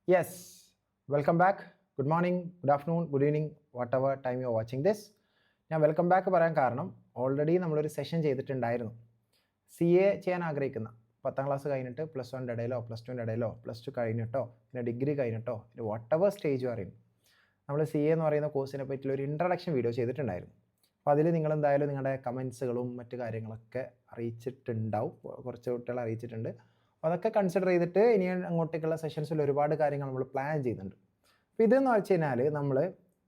Yes, welcome back. Good morning, good afternoon, good evening, whatever time you are watching this. ഞാൻ welcome back പറയാൻ കാരണം already നമ്മളൊരു session ചെയ്തിട്ടുണ്ടായിരുന്നു. CA ചെയ്യാൻ ആഗ്രഹിക്കുന്ന 10ാം ക്ലാസ് കഴിഞ്ഞിട്ട് +1 ഇടയിലോ +2 ഇടയിലോ +2 കഴിഞ്ഞിട്ടോ പിന്നെ ഡിഗ്രി കഴിഞ്ഞിട്ടോ whatever സ്റ്റേജ് പറയും നമ്മൾ CA എന്ന് പറയുന്ന കോഴ്സിനെ പറ്റിയുള്ള ഒരു ഇൻട്രഡക്ഷൻ വീഡിയോ ചെയ്തിട്ടുണ്ടായിരുന്നു. അപ്പോൾ അതിൽ നിങ്ങൾ എന്തായാലും നിങ്ങളുടെ കമൻസുകളും മറ്റു കാര്യങ്ങളൊക്കെ അറിയിച്ചിട്ടുണ്ടാവും. കുറച്ച് കുട്ടികൾ അറിയിച്ചിട്ടുണ്ട്. അതൊക്കെ കൺസിഡർ ചെയ്തിട്ട് ഇനി അങ്ങോട്ടേക്കുള്ള സെഷൻസിൽ ഒരുപാട് കാര്യങ്ങൾ നമ്മൾ പ്ലാൻ ചെയ്യുന്നുണ്ട്. അപ്പോൾ ഇതെന്ന് വെച്ച് കഴിഞ്ഞാൽ നമ്മൾ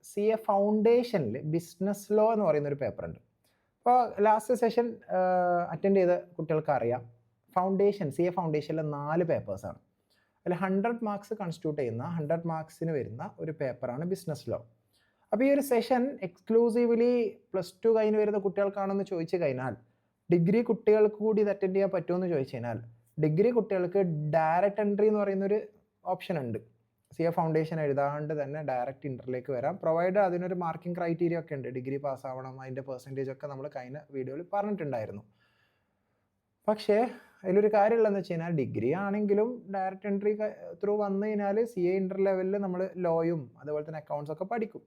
CA ഫൗണ്ടേഷനിൽ ബിസിനസ് ലോ എന്ന് പറയുന്നൊരു പേപ്പർ ഉണ്ട്. അപ്പോൾ ലാസ്റ്റ് സെഷൻ അറ്റൻഡ് ചെയ്ത കുട്ടികൾക്ക് അറിയാം, CA ഫൗണ്ടേഷനിലെ 4 പേപ്പേഴ്സാണ്. അതിൽ 100 മാർക്സ് കൺസ്റ്റിറ്റ്യൂട്ട് ചെയ്യുന്ന 100 മാർക്സിന് വരുന്ന ഒരു പേപ്പറാണ് ബിസിനസ് ലോ. അപ്പോൾ ഈ ഒരു സെഷൻ എക്സ്ക്ലൂസീവ്ലി +2 കഴിഞ്ഞ് വരുന്ന കുട്ടികൾക്കാണെന്ന് ചോദിച്ചു കഴിഞ്ഞാൽ, ഡിഗ്രി കുട്ടികൾക്ക് കൂടി ഇത് അറ്റൻഡ് ചെയ്യാൻ പറ്റുമെന്ന് ചോദിച്ചു കഴിഞ്ഞാൽ, ഡിഗ്രി കുട്ടികൾക്ക് ഡയറക്റ്റ് എൻട്രി എന്ന് പറയുന്നൊരു ഓപ്ഷൻ ഉണ്ട്. CA ഫൗണ്ടേഷൻ എഴുതാണ്ട് തന്നെ ഡയറക്റ്റ് ഇൻ്ററിലേക്ക് വരാം, പ്രൊവൈഡ് അതിനൊരു മാർക്കിംഗ് ക്രൈറ്റീരിയ ഒക്കെ ഉണ്ട്. ഡിഗ്രി പാസ്സാവണം, അതിൻ്റെ പെർസെൻറ്റേജ് ഒക്കെ നമ്മൾ കഴിഞ്ഞ വീഡിയോയിൽ പറഞ്ഞിട്ടുണ്ടായിരുന്നു. പക്ഷേ അതിലൊരു കാര്യമുള്ളതെന്ന് വെച്ച് കഴിഞ്ഞാൽ, ഡിഗ്രി ആണെങ്കിലും ഡയറക്റ്റ് എൻട്രി ത്രൂ വന്നു കഴിഞ്ഞാൽ CA ഇൻ്റർ ലെവലിൽ നമ്മൾ ലോയും അതുപോലെ തന്നെ അക്കൗണ്ട്സ് ഒക്കെ പഠിക്കും.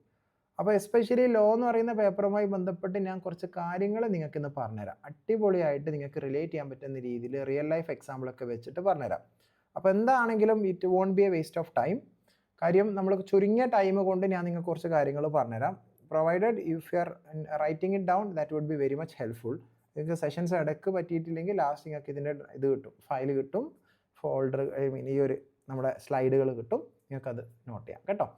അപ്പോൾ എസ്പെഷ്യലി ലോ എന്ന് പറയുന്ന പേപ്പറുമായി ബന്ധപ്പെട്ട് ഞാൻ കുറച്ച് കാര്യങ്ങൾ നിങ്ങൾക്ക് ഇന്ന് പറഞ്ഞുതരാം. അടിപൊളിയായിട്ട് നിങ്ങൾക്ക് റിലേറ്റ് ചെയ്യാൻ പറ്റുന്ന രീതിയിൽ റിയൽ ലൈഫ് എക്സാമ്പിളൊക്കെ വെച്ചിട്ട് പറഞ്ഞുതരാം. അപ്പോൾ എന്താണെങ്കിലും it won't be a waste of time. കാര്യം നമ്മൾ ചുരുങ്ങിയ ടൈം കൊണ്ട് ഞാൻ നിങ്ങൾക്ക് കുറച്ച് കാര്യങ്ങൾ പറഞ്ഞുതരാം. Provided if you are writing it down, that would be very much helpful. നിങ്ങൾക്ക് സെഷൻസ് ഇടയ്ക്ക് പറ്റിയിട്ടില്ലെങ്കിൽ ലാസ്റ്റ് നിങ്ങൾക്ക് ഇതിൻ്റെ ഇത് കിട്ടും, ഫയൽ കിട്ടും, ഫോൾഡർ ഈ ഒരു നമ്മുടെ സ്ലൈഡുകൾ കിട്ടും, നിങ്ങൾക്കത് നോട്ട് ചെയ്യാം കേട്ടോ.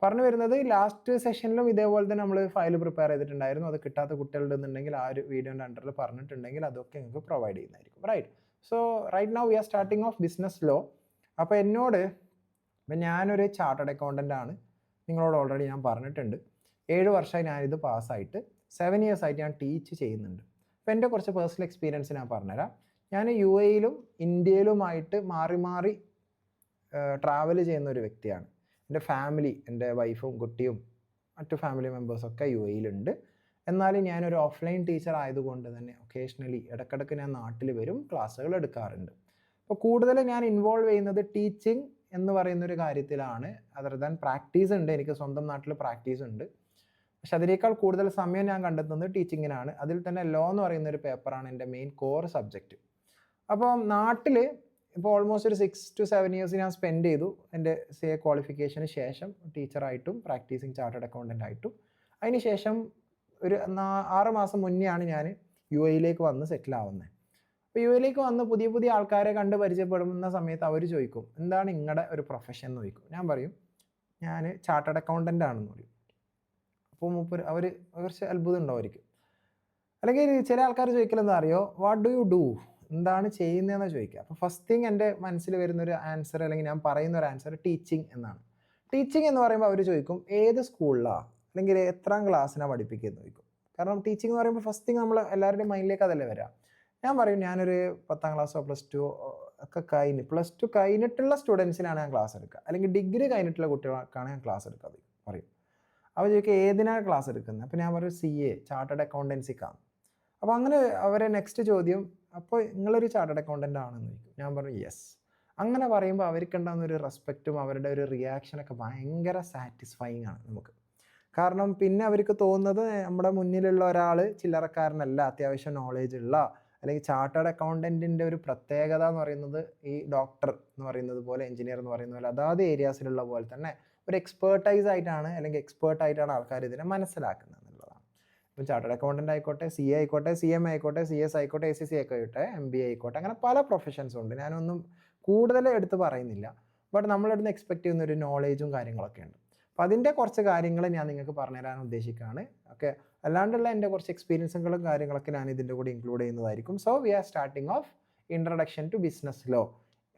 പറഞ്ഞു വരുന്നത്, ലാസ്റ്റ് സെഷനിലും ഇതേപോലെ തന്നെ നമ്മൾ ഫയൽ പ്രിപ്പയർ ചെയ്തിട്ടുണ്ടായിരുന്നു. അത് കിട്ടാത്ത കുട്ടികളുണ്ടെന്നുണ്ടെങ്കിൽ ആ ഒരു വീഡിയോൻ്റെ അണ്ടറിൽ പറഞ്ഞിട്ടുണ്ടെങ്കിൽ അതൊക്കെ നിങ്ങൾക്ക് പ്രൊവൈഡ് ചെയ്യുന്നതായിരിക്കും. Right. So right now we are starting of business law. അപ്പോൾ എന്നോട്, ഇപ്പം ഞാനൊരു ചാർട്ടേഡ് അക്കൗണ്ടൻ്റ് ആണ്, നിങ്ങളോട് ഓൾറെഡി ഞാൻ പറഞ്ഞിട്ടുണ്ട്. 7 വർഷമായി ഞാനിത് പാസ്സായിട്ട് 7 ഇയേഴ്സ് ആയിട്ട് ഞാൻ ടീച്ച് ചെയ്യുന്നുണ്ട്. അപ്പോൾ എൻ്റെ കുറച്ച് പേഴ്സണൽ എക്സ്പീരിയൻസ് ഞാൻ പറഞ്ഞുതരാം. ഞാൻ UAE-ലും ഇന്ത്യയിലുമായിട്ട് മാറി മാറി ട്രാവൽ ചെയ്യുന്ന ഒരു വ്യക്തിയാണ്. എൻ്റെ ഫാമിലി, എൻ്റെ വൈഫും കുട്ടിയും മറ്റു ഫാമിലി മെമ്പേഴ്സൊക്കെ UAE-ലുണ്ട്. എന്നാലും ഞാനൊരു ഓഫ്ലൈൻ ടീച്ചർ ആയതുകൊണ്ട് തന്നെ ഒക്കേഷണലി ഇടയ്ക്കിടയ്ക്ക് ഞാൻ നാട്ടിൽ വരും, ക്ലാസ്സുകൾ എടുക്കാറുണ്ട്. അപ്പോൾ കൂടുതൽ ഞാൻ ഇൻവോൾവ് ചെയ്യുന്നത് ടീച്ചിങ് എന്ന് പറയുന്നൊരു കാര്യത്തിലാണ്. അതർ ദാൻ പ്രാക്ടീസ് ഉണ്ട്, എനിക്ക് സ്വന്തം നാട്ടിൽ പ്രാക്ടീസ് ഉണ്ട്. പക്ഷെ അതിനേക്കാൾ കൂടുതൽ സമയം ഞാൻ കണ്ടെത്തുന്നത് ടീച്ചിങ്ങിനാണ്. അതിൽ തന്നെ ലോ എന്ന് പറയുന്നൊരു പേപ്പറാണ് എൻ്റെ മെയിൻ കോർ സബ്ജക്റ്റ്. അപ്പോൾ നാട്ടിൽ ഇപ്പോൾ ഓൾമോസ്റ്റ് ഒരു 6 to 7 ഇയേഴ്സ് ഞാൻ സ്പെൻഡ് ചെയ്തു എൻ്റെ CA ക്വാളിഫിക്കേഷന് ശേഷം ടീച്ചറായിട്ടും പ്രാക്ടീസിങ് ചാർട്ടേഡ് അക്കൗണ്ടൻ്റ് ആയിട്ടും. അതിന് ശേഷം ഒരു 6 മാസം മുന്നെയാണ് ഞാൻ UAE-ലേക്ക് വന്ന് സെറ്റിൽ ആവുന്നത്. അപ്പോൾ UAE-ലേക്ക് വന്ന് പുതിയ പുതിയ ആൾക്കാരെ കണ്ട് പരിചയപ്പെടുന്ന സമയത്ത് അവർ ചോദിക്കും, എന്താണ് നിങ്ങളുടെ ഒരു പ്രൊഫഷൻ എന്ന് ചോദിക്കും. ഞാൻ പറയും, ഞാൻ ചാർട്ടേഡ് അക്കൗണ്ടൻ്റ് ആണെന്ന് പറയും. അപ്പോൾ അവർ കുറച്ച് അത്ഭുതം ഉണ്ടാവുമായിരിക്കും. അല്ലെങ്കിൽ ചില ആൾക്കാർ ചോദിക്കലെന്താ അറിയോ, വാട്ട് ഡു യു ഡു, എന്താണ് ചെയ്യുന്നതെന്ന് ചോദിക്കുക. അപ്പോൾ ഫസ്റ്റ് തിങ് എൻ്റെ മനസ്സിൽ വരുന്നൊരു ആൻസർ, അല്ലെങ്കിൽ ഞാൻ പറയുന്ന ഒരു ആൻസർ ടീച്ചിങ് എന്നാണ്. ടീച്ചിങ് എന്ന് പറയുമ്പോൾ അവർ ചോദിക്കും, ഏത് സ്കൂളിലാണ് അല്ലെങ്കിൽ എത്രാം ക്ലാസ്സിനാണ് പഠിപ്പിക്കുന്നത് ചോദിക്കും. കാരണം ടീച്ചിങ് എന്ന് പറയുമ്പോൾ ഫസ്റ്റ് തിങ് നമ്മൾ എല്ലാവരുടെയും മൈൻഡിലേക്ക് അതല്ലേ വരാം. ഞാൻ പറയും, ഞാനൊരു 10ാം ക്ലാസ്സോ +2 ഒക്കെ കഴിഞ്ഞ് +2 കഴിഞ്ഞിട്ടുള്ള സ്റ്റുഡൻസിനാണ് ഞാൻ ക്ലാസ് എടുക്കുക, അല്ലെങ്കിൽ ഡിഗ്രി കഴിഞ്ഞിട്ടുള്ള കുട്ടികൾക്കാണ് ഞാൻ ക്ലാസ് എടുക്കുക പറയും. അവർ ചോദിക്കുക ഏതിനാണ് ക്ലാസ് എടുക്കുന്നത്. അപ്പോൾ ഞാൻ പറയും CA ചാർട്ടേഡ് അക്കൗണ്ടൻസിക്കാണ്. അപ്പോൾ അങ്ങനെ അവരെ നെക്സ്റ്റ് ചോദ്യം, അപ്പോൾ നിങ്ങളൊരു ചാർട്ടേഡ് അക്കൗണ്ടൻ്റ് ആണെന്ന് ചോദിക്കും. ഞാൻ പറഞ്ഞു യെസ്. അങ്ങനെ പറയുമ്പോൾ അവർക്കുണ്ടാകുന്നൊരു റെസ്പെക്റ്റും അവരുടെ ഒരു റിയാക്ഷനൊക്കെ ഭയങ്കര സാറ്റിസ്ഫൈങ് ആണ് നമുക്ക്. കാരണം പിന്നെ അവർക്ക് തോന്നുന്നത് നമ്മുടെ മുന്നിലുള്ള ഒരാൾ ചില്ലറക്കാരനല്ല, അത്യാവശ്യം നോളേജ് ഉള്ള, അല്ലെങ്കിൽ ചാർട്ടേഡ് അക്കൗണ്ടൻറ്റിൻ്റെ ഒരു പ്രത്യേകത എന്ന് പറയുന്നത് ഈ ഡോക്ടർ എന്ന് പറയുന്നത് പോലെ, എഞ്ചിനീയർ എന്ന് പറയുന്നത് പോലെ, അതാത് ഏരിയാസിലുള്ള പോലെ തന്നെ ഒരു എക്സ്പേർട്ടൈസ് ആയിട്ടാണ്, അല്ലെങ്കിൽ എക്സ്പേർട്ടായിട്ടാണ് ആൾക്കാർ ഇതിനെ മനസ്സിലാക്കുന്നത് എന്നുള്ളതാണ്. ഇപ്പം ചാർട്ടേഡ് അക്കൗണ്ടൻ്റ് ആയിക്കോട്ടെ, CA ആയിക്കോട്ടെ, CMA ആയിക്കോട്ടെ, CS ആയിക്കോട്ടെ, ACC ആയിക്കോട്ടെ, MBA ആയിക്കോട്ടെ, അങ്ങനെ പല പ്രൊഫഷൻസും ഉണ്ട്. ഞാനൊന്നും കൂടുതൽ എടുത്ത് പറയുന്നില്ല. ബട്ട് നമ്മളെടുത്ത് എക്സ്പെക്ട് ചെയ്യുന്ന ഒരു നോളേജും കാര്യങ്ങളൊക്കെ ഉണ്ട്. അപ്പോൾ അതിൻ്റെ കുറച്ച് കാര്യങ്ങൾ ഞാൻ നിങ്ങൾക്ക് പറഞ്ഞുതരാൻ ഉദ്ദേശിക്കുകയാണ്. ഓക്കെ, അല്ലാണ്ടുള്ള എൻ്റെ കുറച്ച് എക്സ്പീരിയൻസുകളും കാര്യങ്ങളൊക്കെ ഞാൻ ഇതിൻ്റെ കൂടെ ഇൻക്ലൂഡ് ചെയ്യുന്നതായിരിക്കും. So we are starting of introduction to business law.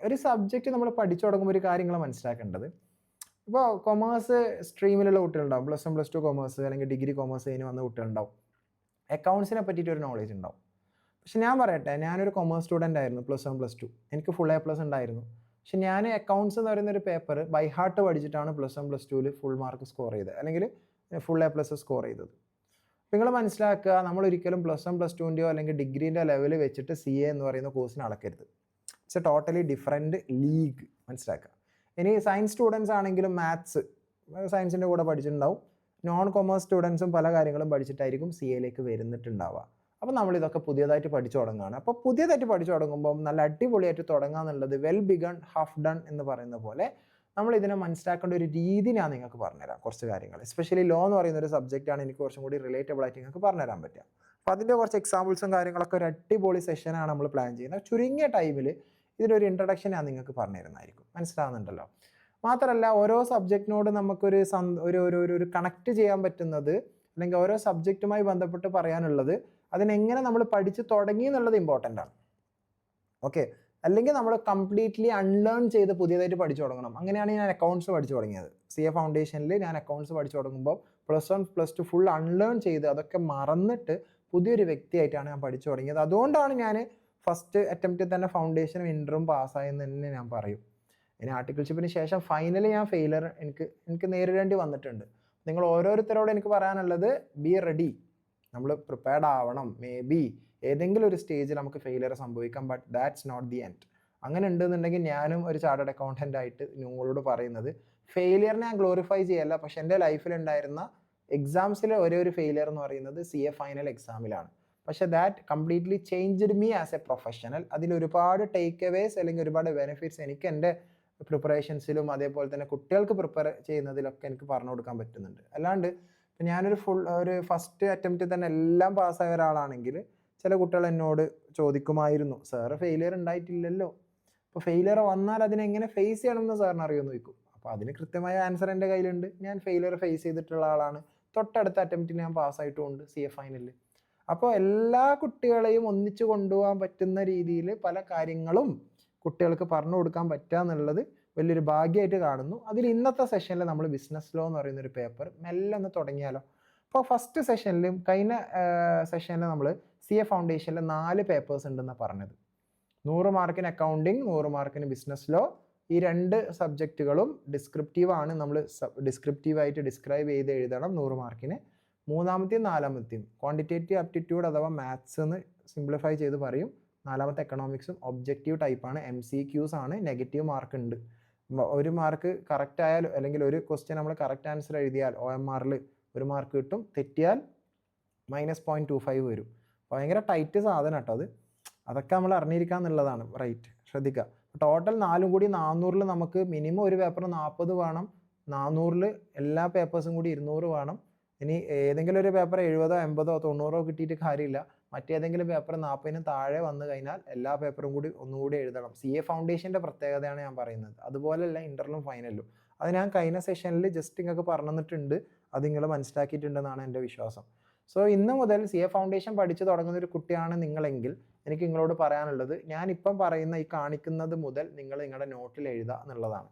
ഒരു സബ്ജക്റ്റ് നമ്മൾ പഠിച്ചു തുടങ്ങുമ്പോൾ ഒരു കാര്യങ്ങൾ മനസ്സിലാക്കേണ്ടത്, ഇപ്പോൾ കൊമേഴ്സ് സ്ട്രീമിലുള്ള കുട്ടികളുണ്ടാവും, +1 +2 കൊമേഴ്സ് അല്ലെങ്കിൽ ഡിഗ്രി കൊമേഴ്സ് കഴിഞ്ഞ് വന്ന കുട്ടികളുണ്ടാവും. അക്കൗണ്ട്സിനെ പറ്റിയിട്ട് ഒരു നോളേജ് ഉണ്ടാവും. പക്ഷെ ഞാൻ പറയട്ടെ, ഞാനൊരു കൊമേഴ്സ് സ്റ്റുഡൻ്റ് ആയിരുന്നു +1 +2, എനിക്ക് ഫുൾ A+ ഉണ്ടായിരുന്നു. പക്ഷെ ഞാൻ അക്കൗണ്ട്സ് എന്ന് പറയുന്നൊരു പേപ്പർ ബൈ ഹാർട്ട് പഠിച്ചിട്ടാണ് +1 +2 ഫുൾ മാർക്ക് സ്കോർ ചെയ്തത്, അല്ലെങ്കിൽ ഫുൾ A+ സ്കോർ ചെയ്തത്. നിങ്ങൾ മനസ്സിലാക്കുക, നമ്മൾ ഒരിക്കലും +1 +2ൻ്റെയോ അല്ലെങ്കിൽ ഡിഗ്രീൻ്റെ ലെവൽ വെച്ചിട്ട് CA എന്ന് പറയുന്ന കോഴ്സിന് അളക്കരുത്. It's a totally different league. മനസ്സിലാക്കുക, ഇനി സയൻസ് സ്റ്റുഡൻസ് ആണെങ്കിലും മാത്സ് സയൻസിൻ്റെ കൂടെ പഠിച്ചിട്ടുണ്ടാവും. നോൺ കൊമേഴ്സ് സ്റ്റുഡൻസും പല കാര്യങ്ങളും പഠിച്ചിട്ടായിരിക്കും സി എയിലേക്ക് വരുന്നിട്ടുണ്ടാവുക. അപ്പോൾ നമ്മളിതൊക്കെ പുതിയതായിട്ട് പഠിച്ചു തുടങ്ങുകയാണ്. അപ്പോൾ പുതിയതായിട്ട് പഠിച്ചു തുടങ്ങുമ്പോൾ നല്ല അടിപൊളിയായിട്ട് തുടങ്ങുക എന്നുള്ളത് വെൽ ബിഗൺ ഹാഫ് ഡൺ എന്ന് പറയുന്ന പോലെ നമ്മൾ ഇതിനെ മനസ്സിലാക്കേണ്ട ഒരു രീതി ഞാൻ നിങ്ങൾക്ക് പറഞ്ഞുതരാം. കുറച്ച് കാര്യങ്ങൾ എസ്പെഷ്യലി ലോ എന്ന് പറയുന്ന ഒരു സബ്ജക്റ്റാണ് എനിക്ക് കുറച്ചും കൂടി റിലേറ്റബിൾ ആയിട്ട് നിങ്ങൾക്ക് പറഞ്ഞുതരാൻ പറ്റുക. അപ്പോൾ അതിൻ്റെ കുറച്ച് എക്സാമ്പിൾസും കാര്യങ്ങളൊക്കെ ഒരു അടിപൊളി സെഷനാണ് നമ്മൾ പ്ലാൻ ചെയ്യുന്നത്. ചുരുങ്ങിയ ടൈമിൽ ഇതിനൊരു ഇൻട്രഡക്ഷൻ ഞാൻ നിങ്ങൾക്ക് പറഞ്ഞു തരുന്നതായിരിക്കും. മനസ്സിലാവുന്നുണ്ടല്ലോ? മാത്രമല്ല ഓരോ സബ്ജക്റ്റിനോട് നമുക്കൊരു ഒരു കണക്ട് ചെയ്യാൻ പറ്റുന്നത്, അല്ലെങ്കിൽ ഓരോ സബ്ജക്റ്റുമായി ബന്ധപ്പെട്ട് പറയാനുള്ളത്, അതിനെങ്ങനെ നമ്മൾ പഠിച്ച് തുടങ്ങി എന്നുള്ളത് ഇമ്പോർട്ടൻ്റ് ആണ്. ഓക്കെ, അല്ലെങ്കിൽ നമ്മൾ കംപ്ലീറ്റ്ലി അൺലേൺ ചെയ്ത് പുതിയതായിട്ട് പഠിച്ചു തുടങ്ങണം. അങ്ങനെയാണ് ഞാൻ അക്കൗണ്ട്സ് പഠിച്ചു തുടങ്ങിയത്. CA ഫൗണ്ടേഷനിൽ ഞാൻ അക്കൗണ്ട്സ് പഠിച്ചു തുടങ്ങുമ്പോൾ +1 +2 ഫുൾ അൺലേൺ ചെയ്ത് അതൊക്കെ മറന്നിട്ട് പുതിയൊരു വ്യക്തിയായിട്ടാണ് ഞാൻ പഠിച്ചു തുടങ്ങിയത്. അതുകൊണ്ടാണ് ഞാൻ ഫസ്റ്റ് അറ്റംപ്റ്റിൽ തന്നെ ഫൗണ്ടേഷനും ഇൻ്ററും പാസ്സായെന്ന് തന്നെ ഞാൻ പറയും. ഇനി ആർട്ടിക്കിൾഷിപ്പിന് ശേഷം ഫൈനലി ഞാൻ ഫെയിലർ എനിക്ക് നേരിടേണ്ടി വന്നിട്ടുണ്ട്. നിങ്ങൾ ഓരോരുത്തരോട് എനിക്ക് പറയാനുള്ളത്, ബി റെഡി. നമ്മൾ പ്രിപ്പയർഡ് ആവണം. മേ ബി ഏതെങ്കിലും ഒരു സ്റ്റേജിൽ നമുക്ക് ഫെയിലിയർ സംഭവിക്കാം, but that's not the end. അങ്ങനെ ഉണ്ടെന്നുണ്ടെങ്കിൽ ഞാനും ഒരു ചാർട്ടേഡ് അക്കൗണ്ടൻ്റ് ആയിട്ട് നിങ്ങളോട് പറയുന്നത്, ഫെയിലിയറിനെ ഞാൻ ഗ്ലോറിഫൈ ചെയ്യല്ല, പക്ഷെ എൻ്റെ ലൈഫിൽ ഉണ്ടായിരുന്ന എക്സാംസിലെ ഒരേ ഒരു ഫെയിലിയർ എന്ന് പറയുന്നത് CA ഫൈനൽ എക്സാമിലാണ്. പക്ഷെ that completely changed me as a professional. അതിൽ ഒരുപാട് ടേക്ക് അവേസ് അല്ലെങ്കിൽ ഒരുപാട് ബെനിഫിറ്റ്സ് എനിക്ക് എൻ്റെ പ്രിപ്പറേഷൻസിലും അതേപോലെ തന്നെ കുട്ടികൾക്ക് പ്രിപ്പയർ ചെയ്യുന്നതിലൊക്കെ എനിക്ക് പറഞ്ഞു കൊടുക്കാൻ പറ്റുന്നുണ്ട്. അല്ലാണ്ട് ഇപ്പം ഞാനൊരു ഒരു ഫസ്റ്റ് അറ്റംപ്റ്റിൽ തന്നെ എല്ലാം പാസ്സായ ഒരാളാണെങ്കിൽ ചില കുട്ടികൾ എന്നോട് ചോദിക്കുമായിരുന്നു, സാറ് ഫെയിലിയർ ഉണ്ടായിട്ടില്ലല്ലോ, അപ്പോൾ ഫെയിലിയർ വന്നാൽ അതിനെങ്ങനെ ഫേസ് ചെയ്യണമെന്ന് സാറിന് അറിയുമെന്ന് ചോദിക്കും. അപ്പോൾ അതിന് കൃത്യമായ ആൻസർ എൻ്റെ കയ്യിലുണ്ട്. ഞാൻ ഫെയിലിയർ ഫേസ് ചെയ്തിട്ടുള്ള ആളാണ്. തൊട്ടടുത്ത അറ്റംപ്റ്റിൽ ഞാൻ പാസ്സായിട്ടുമുണ്ട് CA ഫൈനലിൽ. അപ്പോൾ എല്ലാ കുട്ടികളെയും ഒന്നിച്ചു കൊണ്ടുപോകാൻ പറ്റുന്ന രീതിയിൽ പല കാര്യങ്ങളും കുട്ടികൾക്ക് പറഞ്ഞു കൊടുക്കാൻ പറ്റുക എന്നുള്ളത് വലിയൊരു ഭാഗ്യമായിട്ട് കാണുന്നു. അതിൽ ഇന്നത്തെ സെഷനിൽ നമ്മൾ ബിസിനസ് ലോ എന്ന് പറയുന്നൊരു പേപ്പർ മെല്ലെ ഒന്ന് തുടങ്ങിയാലോ. അപ്പോൾ ഫസ്റ്റ് സെഷനിലും കഴിഞ്ഞ സെഷനിൽ നമ്മൾ CA ഫൗണ്ടേഷനിൽ 4 പേപ്പേഴ്സ് ഉണ്ടെന്നാണ് പറഞ്ഞത്. 100 മാർക്കിന് അക്കൗണ്ടിങ്, 100 മാർക്കിന് ബിസിനസ് ലോ. ഈ 2 സബ്ജക്റ്റുകളും ഡിസ്ക്രിപ്റ്റീവ് ആണ്. നമ്മൾ ഡിസ്ക്രിപ്റ്റീവായിട്ട് ഡിസ്ക്രൈബ് ചെയ്ത് എഴുതണം 100 മാർക്കിന്. 3ാമത്തെയും 4ാമത്തെയും ക്വാണ്ടിറ്റേറ്റീവ് ആപ്റ്റിറ്റ്യൂഡ് അഥവാ മാത്സ് എന്ന് സിംപ്ലിഫൈ ചെയ്ത് പറയും. 4ാമത്തെ എക്കണോമിക്സും ഒബ്ജക്റ്റീവ് ടൈപ്പാണ്, MCQs ആണ്, നെഗറ്റീവ് മാർക്ക് ഉണ്ട്. 1 മാർക്ക് കറക്റ്റ് ആയാൽ അല്ലെങ്കിൽ ഒരു ക്വസ്റ്റ്യൻ നമ്മൾ കറക്റ്റ് ആൻസർ എഴുതിയാൽ OMRൽ 1 മാർക്ക് കിട്ടും. തെറ്റിയാൽ -0.25 വരും. ഭയങ്കര ടൈറ്റ് സാധനം കേട്ടോ അത്. അതൊക്കെ നമ്മൾ അറിഞ്ഞിരിക്കുക എന്നുള്ളതാണ്. റൈറ്റ്, ശ്രദ്ധിക്കുക. ടോട്ടൽ 4 കൂടി 400ൽ നമുക്ക് മിനിമം ഒരു പേപ്പർ 40 വേണം. 400ൽ എല്ലാ പേപ്പേഴ്സും കൂടി 200 വേണം. ഇനി ഏതെങ്കിലും ഒരു പേപ്പർ 70, 80, 90 കിട്ടിയിട്ട് കാര്യമില്ല. മറ്റേതെങ്കിലും പേപ്പർ 40ന് താഴെ വന്നു കഴിഞ്ഞാൽ എല്ലാ പേപ്പറും കൂടി ഒന്നുകൂടി എഴുതണം. CA ഫൗണ്ടേഷൻ്റെ പ്രത്യേകതയാണ് ഞാൻ പറയുന്നത്. അതുപോലെയല്ല ഇൻ്റർലും ഫൈനലും. അത് ഞാൻ കഴിഞ്ഞ സെഷനിൽ ജസ്റ്റ് നിങ്ങൾക്ക് പറഞ്ഞു തന്നിട്ടുണ്ട്. അത് നിങ്ങൾ മനസ്സിലാക്കിയിട്ടുണ്ടെന്നാണ് എൻ്റെ വിശ്വാസം. സോ ഇന്ന് മുതൽ CA ഫൗണ്ടേഷൻ പഠിച്ചു തുടങ്ങുന്ന ഒരു കുട്ടിയാണ് നിങ്ങളെങ്കിൽ എനിക്ക് നിങ്ങളോട് പറയാനുള്ളത്, ഞാനിപ്പം പറയുന്ന ഈ കാണിക്കുന്നത് മുതൽ നിങ്ങൾ നിങ്ങളുടെ നോട്ടിൽ എഴുതുക എന്നുള്ളതാണ്.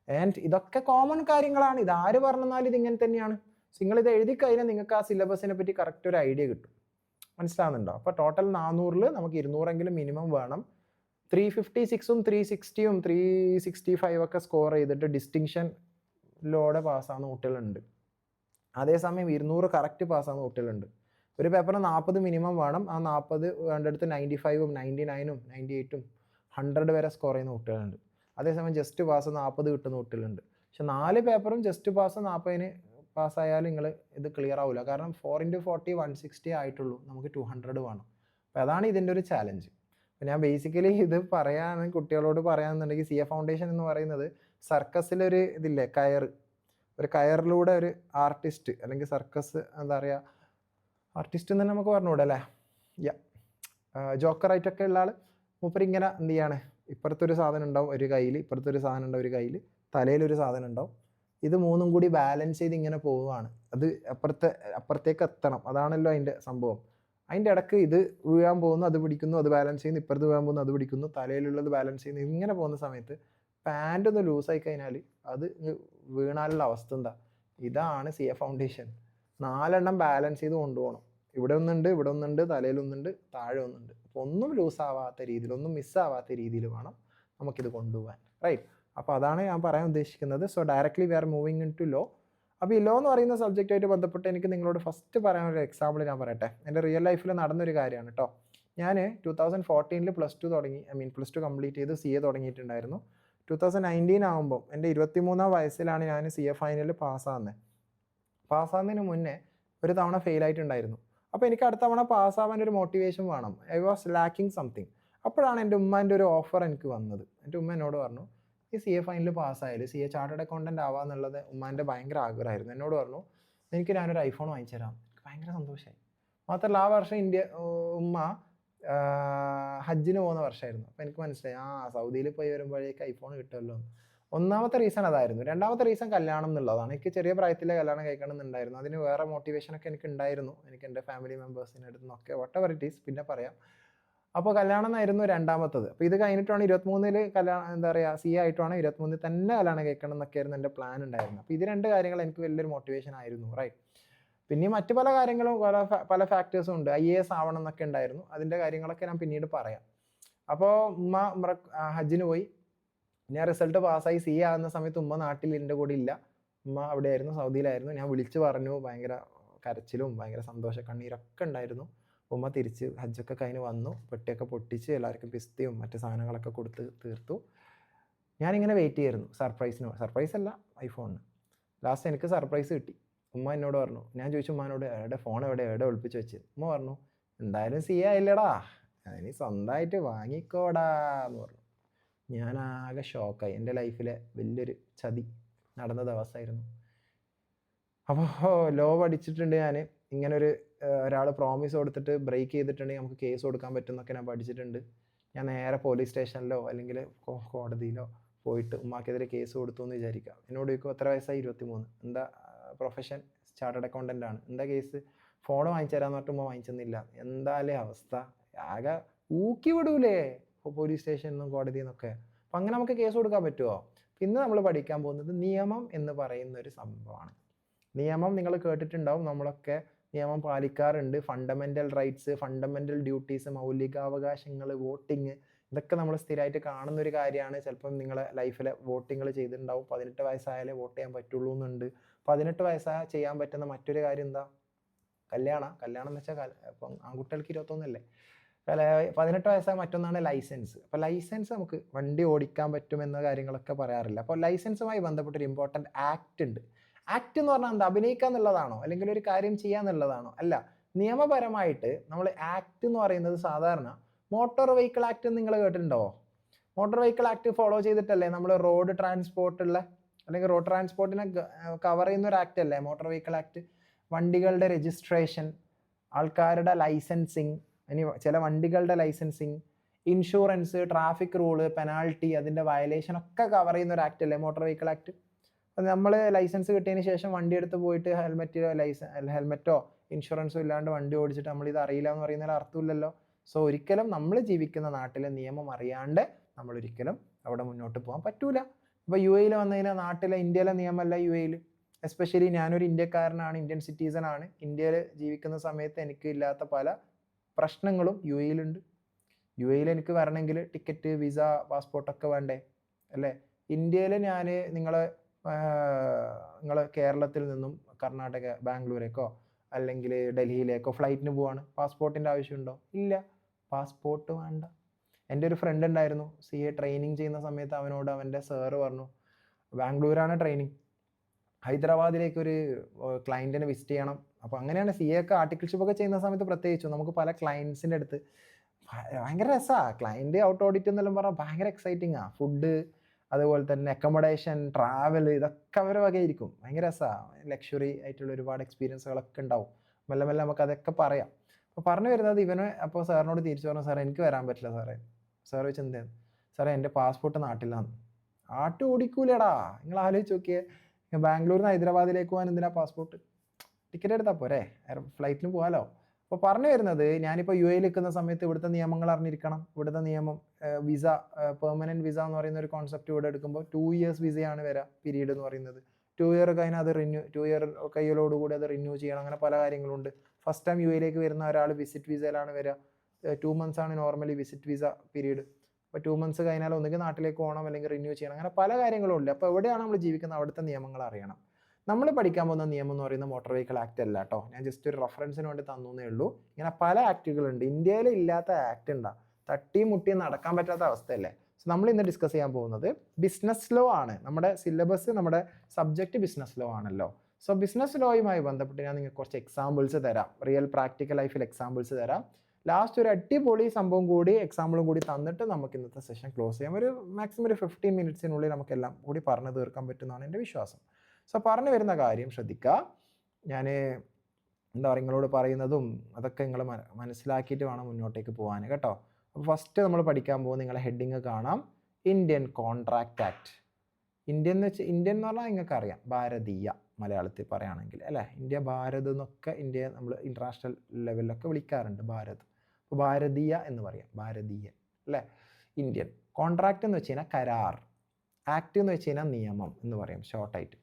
ആൻഡ് ഇതൊക്കെ കോമൺ കാര്യങ്ങളാണ്. ഇതാര് പറഞ്ഞാലും ഇതിങ്ങനെ തന്നെയാണ്. നിങ്ങളിത് എഴുതി കഴിഞ്ഞാൽ നിങ്ങൾക്ക് ആ സിലബസിനെ പറ്റി കറക്റ്റ് ഒരു ഐഡിയ കിട്ടും. മനസ്സിലാവുന്നുണ്ടോ? അപ്പോൾ ടോട്ടൽ 400ൽ നമുക്ക് 200എങ്കിലും മിനിമം വേണം. 356ഉം 360ഉം 365 ഒക്കെ സ്കോർ ചെയ്തിട്ട് ഡിസ്റ്റിങ്ഷനിലൂടെ പാസ്സാകുന്ന കുട്ടികളുണ്ട്. അതേസമയം 200 കറക്റ്റ് പാസ്സാകുന്ന കുട്ടികളുണ്ട്. ഒരു പേപ്പറിന് 40 മിനിമം വേണം. ആ 40 വേണ്ടടുത്ത് 95ഉം 99ഉം 98ഉം 100 വരെ സ്കോർ ചെയ്യുന്ന കുട്ടികളുണ്ട്. അതേസമയം ജസ്റ്റ് പാസ് 40 കിട്ടുന്ന കുട്ടികളുണ്ട്. പക്ഷെ 4 പേപ്പറും ജസ്റ്റ് പാസ് 40ന് പാസ്സായാലും നിങ്ങൾ ഇത് ക്ലിയർ ആവില്ല. കാരണം 4x40 160 ആയിട്ടുള്ളൂ. നമുക്ക് 200 വേണം. അപ്പോൾ അതാണ് ഇതിൻ്റെ ഒരു ചാലഞ്ച്. അപ്പോൾ ഞാൻ ബേസിക്കലി ഇത് പറയാൻ കുട്ടികളോട് പറയാമെന്നുണ്ടെങ്കിൽ CA ഫൗണ്ടേഷൻ എന്ന് പറയുന്നത് സർക്കസിലൊരു ഇതില്ലേ, ഒരു കയറിലൂടെ ഒരു ആർട്ടിസ്റ്റ് അല്ലെങ്കിൽ സർക്കസ് എന്താ പറയുക, ആർട്ടിസ്റ്റ് എന്ന് തന്നെ നമുക്ക് പറഞ്ഞുകൂടെ അല്ലേ, ജോക്കറായിട്ടൊക്കെ ഉള്ള ആൾ. മൂപ്പര് ഇങ്ങനെ എന്ത് ചെയ്യാണ്, ഇപ്പുറത്തൊരു സാധനം ഉണ്ടാവും ഒരു കയ്യിൽ, ഇപ്പുറത്തൊരു സാധനം ഉണ്ടാവും ഒരു കയ്യിൽ, തലയിലൊരു സാധനം ഉണ്ടാവും. ഇത് മൂന്നും കൂടി ബാലൻസ് ചെയ്ത് ഇങ്ങനെ പോവുകയാണ്. അത് അപ്പുറത്തേക്ക് എത്തണം. അതാണല്ലോ അതിൻ്റെ സംഭവം. അതിൻ്റെ ഇടയ്ക്ക് ഇത് വീഴാൻ പോകുന്നു, അത് പിടിക്കുന്നു, അത് ബാലൻസ് ചെയ്യുന്നു, ഇപ്പുറത്ത് വീഴാൻ പോകുന്നു, അത് പിടിക്കുന്നു, തലയിലുള്ളത് ബാലൻസ് ചെയ്യുന്നു. ഇങ്ങനെ പോകുന്ന സമയത്ത് പാൻ്റ് ഒന്ന് ലൂസായി കഴിഞ്ഞാൽ അത് വീണാലുള്ള അവസ്ഥ എന്താ? ഇതാണ് CA ഫൗണ്ടേഷൻ. 4 എണ്ണം ബാലൻസ് ചെയ്ത് കൊണ്ടുപോകണം. ഇവിടെ ഒന്നുണ്ട്, ഇവിടെ ഒന്നുണ്ട്, തലയിലൊന്നുണ്ട്, താഴെ ഒന്നുണ്ട്. അപ്പോൾ ഒന്നും ലൂസാവാത്ത രീതിയിൽ, ഒന്നും മിസ്സാവാത്ത രീതിയിൽ വേണം നമുക്കിത് കൊണ്ടുപോകാൻ. റൈറ്റ്. അപ്പോൾ അതാണ് ഞാൻ പറയാൻ ഉദ്ദേശിക്കുന്നത്. So directly we are moving in to law. അപ്പോൾ ഈ ലോ എന്ന് പറയുന്ന സബ്ജക്റ്റായിട്ട് ബന്ധപ്പെട്ട് എനിക്ക് നിങ്ങളോട് ഫസ്റ്റ് പറയാനൊരു എക്സാമ്പിൾ ഞാൻ പറയട്ടെ. എൻ്റെ റിയൽ ലൈഫിൽ നടന്നൊരു കാര്യമാണ് കേട്ടോ. ഞാൻ 2014 +2 തുടങ്ങി, +2 കംപ്ലീറ്റ് ചെയ്ത് CA തുടങ്ങിയിട്ടുണ്ടായിരുന്നു. 2019 ആകുമ്പോൾ എൻ്റെ 23-ാം വയസ്സിലാണ് ഞാൻ CA ഫൈനലിൽ പാസ്സാകുന്നതിന് മുന്നേ ഒരു തവണ ഫെയിലായിട്ടുണ്ടായിരുന്നു. അപ്പോൾ എനിക്ക് അടുത്ത തവണ പാസ്സാവാൻ ഒരു മോട്ടിവേഷൻ വേണം. I was lacking something. അപ്പോഴാണ് എൻ്റെ ഉമ്മാൻ്റെ ഒരു ഓഫർ എനിക്ക് വന്നത്. എൻ്റെ ഉമ്മ എന്നോട് പറഞ്ഞു, ഈ CA ഫൈനലിൽ പാസ്സായാലും CA ചാർട്ടേഡ് അക്കൗണ്ടൻ്റ് ആവാന്നുള്ളത് ഉമ്മാൻ്റെ ഭയങ്കര ആഗ്രഹമായിരുന്നു. എന്നോട് പറഞ്ഞു, എനിക്ക് ഞാനൊരു ഐഫോൺ വാങ്ങിച്ചു തരാം. എനിക്ക് ഭയങ്കര സന്തോഷമായി. മാത്രമല്ല ആ വർഷം ഉമ്മ ഹജ്ജിന് പോകുന്ന വർഷമായിരുന്നു. അപ്പോൾ എനിക്ക് മനസ്സിലായി, സൗദിയിൽ പോയി വരുമ്പോഴേക്ക് ഐഫോൺ കിട്ടുമല്ലോ. ഒന്നാമത്തെ റീസൺ അതായിരുന്നു. രണ്ടാമത്തെ റീസൺ കല്യാണം എന്നുള്ളതാണ്. എനിക്ക് ചെറിയ പ്രായത്തിലെ കല്യാണം കഴിക്കണം എന്നുണ്ടായിരുന്നു. അതിന് വേറെ മോട്ടിവേഷനൊക്കെ എനിക്ക് ഉണ്ടായിരുന്നു, എനിക്ക് എൻ്റെ ഫാമിലി മെമ്പേഴ്സിൻ്റെ അടുത്ത് നിന്നൊക്കെ. വട്ട് എവർ ഇറ്റ് ഈസ്, പിന്നെ പറയാം. അപ്പോൾ കല്യാണം എന്നായിരുന്നു രണ്ടാമത്തത്. അപ്പോൾ ഇത് കഴിഞ്ഞിട്ടാണ് 23-ൽ കല്യാണം, എന്താ പറയുക, CA ആയിട്ടാണ് 23-ൽ തന്നെ കല്യാണം കഴിക്കണം എന്നൊക്കെയായിരുന്നു എൻ്റെ പ്ലാൻ ഉണ്ടായിരുന്നത്. അപ്പോൾ ഇത് രണ്ട് കാര്യങ്ങൾ എനിക്ക് വലിയൊരു മോട്ടിവേഷൻ ആയിരുന്നു, റൈറ്റ്. പിന്നെ മറ്റു പല കാര്യങ്ങളും പല ഫാക്ടേഴ്സും ഉണ്ട്. IAS ആവണം എന്നൊക്കെ ഉണ്ടായിരുന്നു. അതിൻ്റെ കാര്യങ്ങളൊക്കെ ഞാൻ പിന്നീട് പറയാം. അപ്പോൾ ഉമ്മ ഹജ്ജിന് പോയി. ഞാൻ റിസൾട്ട് പാസ്സായി CA ആകുന്ന സമയത്ത് ഉമ്മ നാട്ടിൽ എൻ്റെ കൂടെ ഇല്ല. ഉമ്മ അവിടെയായിരുന്നു, സൗദിയിലായിരുന്നു. ഞാൻ വിളിച്ചു പറഞ്ഞു, ഭയങ്കര കരച്ചിലും ഭയങ്കര സന്തോഷ കണ്ണീരൊക്കെ ഉണ്ടായിരുന്നു. ഉമ്മ തിരിച്ച് ഹജ്ജൊക്കെ കഴിഞ്ഞ് വന്നു, പെട്ടിയൊക്കെ പൊട്ടിച്ച് എല്ലാവർക്കും പിസ്തയും മറ്റു സാധനങ്ങളൊക്കെ കൊടുത്ത് തീർത്തു. ഞാനിങ്ങനെ വെയിറ്റ് ചെയ്യായിരുന്നു സർപ്രൈസ് അല്ല, ഐഫോണിന്. ലാസ്റ്റ് എനിക്ക് സർപ്രൈസ് കിട്ടി. ഉമ്മ എന്നോട് പറഞ്ഞു, ഞാൻ ചോദിച്ചു ഉമ്മാനോട്, ഫോൺ എവിടെ ഒളിപ്പിച്ച് വെച്ച്? ഉമ്മ പറഞ്ഞു, എന്തായാലും CA ആയില്ലടാ, അതിന് സ്വന്തമായിട്ട് വാങ്ങിക്കോടാ എന്ന് പറഞ്ഞു. ഞാൻ ആകെ ഷോക്കായി. എൻ്റെ ലൈഫിലെ വലിയൊരു ചതി നടന്ന ദിവസമായിരുന്നു. അപ്പോൾ ലോ പഠിച്ചിട്ടുണ്ട് ഞാൻ. ഇങ്ങനൊരു ഒരാൾ പ്രോമിസ് കൊടുത്തിട്ട് ബ്രേക്ക് ചെയ്തിട്ടുണ്ടെങ്കിൽ നമുക്ക് കേസ് കൊടുക്കാൻ പറ്റും എന്നൊക്കെ ഞാൻ പഠിച്ചിട്ടുണ്ട്. ഞാൻ നേരെ പോലീസ് സ്റ്റേഷനിലോ അല്ലെങ്കിൽ കോടതിയിലോ പോയിട്ട് ഉമ്മാക്കെതിരെ കേസ് കൊടുത്തു എന്ന് വിചാരിക്കാം. എന്നോട് ചോദിക്കും, എത്ര വയസ്സായി? 23. എന്താ പ്രൊഫഷൻ? ചാർട്ടേഡ് അക്കൗണ്ടൻ്റ് ആണ്. എന്താ കേസ്? ഫോൺ വാങ്ങിച്ചു തരാമെന്ന് പറഞ്ഞിട്ട് ഉമ്മ വാങ്ങിച്ചെന്നില്ല. എന്തായാലേ അവസ്ഥ, ആകെ ഊക്കി വിടൂലേ പോലീസ് സ്റ്റേഷനിൽ നിന്നും കോടതിയിൽ നിന്നൊക്കെ. അപ്പം അങ്ങനെ നമുക്ക് കേസ് കൊടുക്കാൻ പറ്റുമോ? ഇന്ന് നമ്മൾ പഠിക്കാൻ പോകുന്നത് നിയമം എന്ന് പറയുന്ന ഒരു സംഭവമാണ്. നിയമം നിങ്ങൾ കേട്ടിട്ടുണ്ടാവും, നമ്മളൊക്കെ നിയമം പാലിക്കാറുണ്ട്. ഫണ്ടമെൻ്റൽ റൈറ്റ്സ്, ഫണ്ടമെൻ്റൽ ഡ്യൂട്ടീസ്, മൗലികാവകാശങ്ങൾ, വോട്ടിങ്, ഇതൊക്കെ നമ്മൾ സ്ഥിരമായിട്ട് കാണുന്ന ഒരു കാര്യമാണ്. ചിലപ്പം നിങ്ങളെ ലൈഫിൽ വോട്ടിങ്ങൾ ചെയ്തിട്ടുണ്ടാവും. 18 വയസ്സായാലേ വോട്ട് ചെയ്യാൻ പറ്റുള്ളൂ എന്നുണ്ട്. 18 വയസ്സായ ചെയ്യാൻ പറ്റുന്ന മറ്റൊരു കാര്യം എന്താ? കല്യാണം എന്ന് വെച്ചാൽ ഇപ്പം ആൺകുട്ടികൾക്ക് 21 അല്ലേ. 18 വയസ്സായ മറ്റൊന്നാണ് ലൈസൻസ്. അപ്പോൾ ലൈസൻസ് നമുക്ക് വണ്ടി ഓടിക്കാൻ പറ്റുമെന്ന കാര്യങ്ങളൊക്കെ പറയാറില്ല. അപ്പോൾ ലൈസൻസുമായി ബന്ധപ്പെട്ടൊരു ഇമ്പോർട്ടൻ്റ് ആക്ട് ഉണ്ട്. ആക്ട് എന്ന് പറഞ്ഞാൽ എന്താ? അഭിനയിക്കുക എന്നുള്ളതാണോ അല്ലെങ്കിൽ ഒരു കാര്യം ചെയ്യുക എന്നുള്ളതാണോ? അല്ല. നിയമപരമായിട്ട് നമ്മൾ ആക്ട് എന്ന് പറയുന്നത് സാധാരണ മോട്ടോർ വെഹിക്കിൾ ആക്ട് നിങ്ങൾ കേട്ടിട്ടുണ്ടോ? മോട്ടോർ വെഹിക്കിൾ ആക്ട് ഫോളോ ചെയ്തിട്ടല്ലേ നമ്മൾ റോഡ് ട്രാൻസ്പോർട്ടുള്ള അല്ലെങ്കിൽ റോഡ് ട്രാൻസ്പോർട്ടിനെ കവർ ചെയ്യുന്ന ഒരു ആക്ട് അല്ലേ മോട്ടോർ വെഹിക്കിൾ ആക്ട്? വണ്ടികളുടെ രജിസ്ട്രേഷൻ, ആൾക്കാരുടെ ലൈസൻസിങ്, ഇനി ചില വണ്ടികളുടെ licensing, insurance, traffic rule, penalty, അതിൻ്റെ വയലേഷൻ ഒക്കെ കവർ ചെയ്യുന്ന ഒരു ആക്ട് അല്ലേ മോട്ടോർ വെഹിക്കിൾ ആക്ട്? അപ്പം നമ്മൾ ലൈസൻസ് കിട്ടിയതിന് ശേഷം വണ്ടി എടുത്ത് പോയിട്ട് ഹെൽമെറ്റോ ഇൻഷുറൻസോ ഇല്ലാണ്ട് വണ്ടി ഓടിച്ചിട്ട് നമ്മളിത് അറിയില്ല എന്ന് പറയുന്നതിൽ അർത്ഥമില്ലല്ലോ. സോ ഒരിക്കലും നമ്മൾ ജീവിക്കുന്ന നാട്ടിലെ നിയമം അറിയാണ്ട് നമ്മളൊരിക്കലും അവിടെ മുന്നോട്ട് പോകാൻ പറ്റൂല. ഇപ്പോൾ UAE വന്നു കഴിഞ്ഞാൽ നാട്ടിലെ ഇന്ത്യയിലെ നിയമമല്ല UAE. എസ്പെഷ്യലി ഞാനൊരു ഇന്ത്യക്കാരനാണ്, ഇന്ത്യൻ സിറ്റിസൺ ആണ്. ഇന്ത്യയിൽ ജീവിക്കുന്ന സമയത്ത് എനിക്ക് ഇല്ലാത്ത പല പ്രശ്നങ്ങളും UAE ഉണ്ട്. UAE എനിക്ക് വരണമെങ്കിൽ ടിക്കറ്റ്, വിസ, പാസ്പോർട്ടൊക്കെ വേണ്ടേ അല്ലേ? ഇന്ത്യയിൽ ഞാൻ നിങ്ങൾ കേരളത്തിൽ നിന്നും കർണാടക ബാംഗ്ലൂരേക്കോ അല്ലെങ്കിൽ ഡൽഹിയിലേക്കോ ഫ്ലൈറ്റിന് പോവാണ്, പാസ്പോർട്ടിൻ്റെ ആവശ്യമുണ്ടോ? ഇല്ല, പാസ്പോർട്ട് വേണ്ട. എൻ്റെ ഒരു ഫ്രണ്ട് ഉണ്ടായിരുന്നു, CA ട്രെയിനിങ് ചെയ്യുന്ന സമയത്ത് അവനോട് അവൻ്റെ സാറ് പറഞ്ഞു, ബാംഗ്ലൂരാണ് ട്രെയിനിങ്, ഹൈദരാബാദിലേക്കൊരു ക്ലയൻറ്റിനെ വിസിറ്റ് ചെയ്യണം. അപ്പോൾ അങ്ങനെയാണ് CA ഒക്കെ ആർട്ടിക്കിൾഷിപ്പൊക്കെ ചെയ്യുന്ന സമയത്ത് പ്രത്യേകിച്ചും നമുക്ക് പല ക്ലയൻസിൻ്റെ അടുത്ത് ഭയങ്കര രസമാണ്. ക്ലയൻറ്റ് ഔട്ട് ഓഡിറ്റ് എന്നെല്ലാം പറഞ്ഞാൽ ഭയങ്കര എക്സൈറ്റിങ്ങാണ്. ഫുഡ്, അതുപോലെ തന്നെ അക്കോമഡേഷൻ, ട്രാവൽ, ഇതൊക്കെ അവരെ വകയായിരിക്കും. ഭയങ്കര രസമാണ്. ലക്ഷറി ആയിട്ടുള്ള ഒരുപാട് എക്സ്പീരിയൻസുകളൊക്കെ ഉണ്ടാവും. മെല്ലെ മെല്ലെ നമുക്ക് അതൊക്കെ പറയാം. അപ്പോൾ പറഞ്ഞു വരുന്നത് ഇവന് അപ്പോൾ സാറിനോട് തിരിച്ചു പറഞ്ഞു, സാറേ എനിക്ക് വരാൻ പറ്റില്ല സാറേ. സാറ് വെച്ച് എന്താണ്? സാറേ എൻ്റെ പാസ്പോർട്ട് നാട്ടിലാണ്. ആട്ട് ഓടിക്കൂലടാ, നിങ്ങൾ ആലോചിച്ച് നോക്കിയേ. ബാംഗ്ലൂരിൽ നിന്ന് ഹൈദരാബാദിലേക്ക് പോകാൻ എന്തിനാ പാസ്പോർട്ട്? ടിക്കറ്റ് എടുത്താൽ പോരെ, ഫ്ലൈറ്റിന് പോകാമല്ലോ. അപ്പോൾ പറഞ്ഞു വരുന്നത്, ഞാനിപ്പോൾ UAE നിൽക്കുന്ന സമയത്ത് ഇവിടുത്തെ നിയമങ്ങൾ അറിഞ്ഞിരിക്കണം. ഇവിടുത്തെ നിയമം വിസ, പെർമനൻറ്റ് വിസ എന്ന് പറയുന്ന ഒരു കോൺസെപ്റ്റ് ഇവിടെ എടുക്കുമ്പോൾ 2 years വിസയാണ് വരിക, പീരീഡ് എന്ന് പറയുന്നത്. 2 year കഴിഞ്ഞാൽ അത് 2 year കയ്യിലോടുകൂടി അത് റിന്യൂ ചെയ്യണം. അങ്ങനെ പല കാര്യങ്ങളുണ്ട്. ഫസ്റ്റ് ടൈം UAE വരുന്ന ഒരാൾ വിസിറ്റ് വിസയിലാണ് വരിക. 2 months ആണ് നോർമലി വിസിറ്റ് വിസ പീരീഡ്. അപ്പോൾ 2 months കഴിഞ്ഞാൽ ഒന്നുകിൽ നാട്ടിലേക്ക് പോകണം അല്ലെങ്കിൽ റിന്യൂ ചെയ്യണം. അങ്ങനെ പല കാര്യങ്ങളും ഉണ്ട്. അപ്പോൾ എവിടെയാണ് നമ്മൾ ജീവിക്കുന്നത് അവിടുത്തെ നിയമങ്ങൾ അറിയണം. നമ്മൾ പഠിക്കാൻ പോകുന്ന നിയമം എന്ന് പറയുന്നത് മോട്ടോർ വെഹിക്കിൾ ആക്ട് അല്ല കേട്ടോ. ഞാൻ ജസ്റ്റ് ഒരു റെഫറൻസിന് വേണ്ടി തന്നേ ഉള്ളൂ. ഇങ്ങനെ പല ആക്ടുകളുണ്ട്. ഇന്ത്യയിൽ ഇല്ലാത്ത ആക്ട് ഉണ്ടാ, തട്ടിയും മുട്ടിയും നടക്കാൻ പറ്റാത്ത അവസ്ഥയല്ലേ. സോ നമ്മൾ ഇന്ന് ഡിസ്കസ് ചെയ്യാൻ പോകുന്നത് ബിസിനസ് ലോ ആണ്. നമ്മുടെ സിലബസ്, നമ്മുടെ സബ്ജക്റ്റ് ബിസിനസ് ലോ ആണല്ലോ. സോ ബിസിനസ് ലോയുമായി ബന്ധപ്പെട്ട് ഞാൻ നിങ്ങൾക്ക് കുറച്ച് എക്സാമ്പിൾസ് തരാം, റിയൽ പ്രാക്ടിക്കൽ ലൈഫിൽ എക്സാമ്പിൾസ് തരാം. ലാസ്റ്റ് ഒരു അടിപൊളി സംഭവം കൂടി, എക്സാമ്പിളും കൂടി തന്നിട്ട് നമുക്ക് ഇന്നത്തെ സെഷൻ ക്ലോസ് ചെയ്യാം. ഒരു മാക്സിമം ഒരു 15 മിനിറ്റ്സിനുള്ളിൽ നമുക്കെല്ലാം കൂടി പറഞ്ഞു തീർക്കാൻ പറ്റുന്നതാണ് എൻ്റെ വിശ്വാസം. സോ പറഞ്ഞു വരുന്ന കാര്യം ശ്രദ്ധിക്കുക. ഞാൻ എന്താ പറയുക, നിങ്ങളോട് പറയുന്നതും അതൊക്കെ നിങ്ങൾ മനസ്സിലാക്കിയിട്ട് വേണം മുന്നോട്ടേക്ക് പോകാൻ കേട്ടോ. അപ്പോൾ ഫസ്റ്റ് നമ്മൾ പഠിക്കാൻ പോകുന്ന നിങ്ങളെ ഹെഡിങ് കാണാം, ഇന്ത്യൻ കോൺട്രാക്റ്റ് ആക്ട്. ഇന്ത്യൻ എന്ന് പറഞ്ഞാൽ നിങ്ങൾക്ക് അറിയാം, ഭാരതീയ മലയാളത്തിൽ പറയുകയാണെങ്കിൽ അല്ലേ. ഇന്ത്യ ഭാരത് എന്നൊക്കെ ഇന്ത്യ നമ്മൾ ഇൻ്റർനാഷണൽ ലെവലിലൊക്കെ വിളിക്കാറുണ്ട്, ഭാരത്. അപ്പോൾ ഭാരതീയ എന്ന് പറയാം, ഭാരതീയൻ അല്ലേ. ഇന്ത്യൻ കോൺട്രാക്റ്റ് എന്ന് വെച്ച് കഴിഞ്ഞാൽ കരാർ, ആക്ട് എന്ന് വെച്ച് കഴിഞ്ഞാൽ നിയമം എന്ന് പറയും ഷോർട്ടായിട്ട്.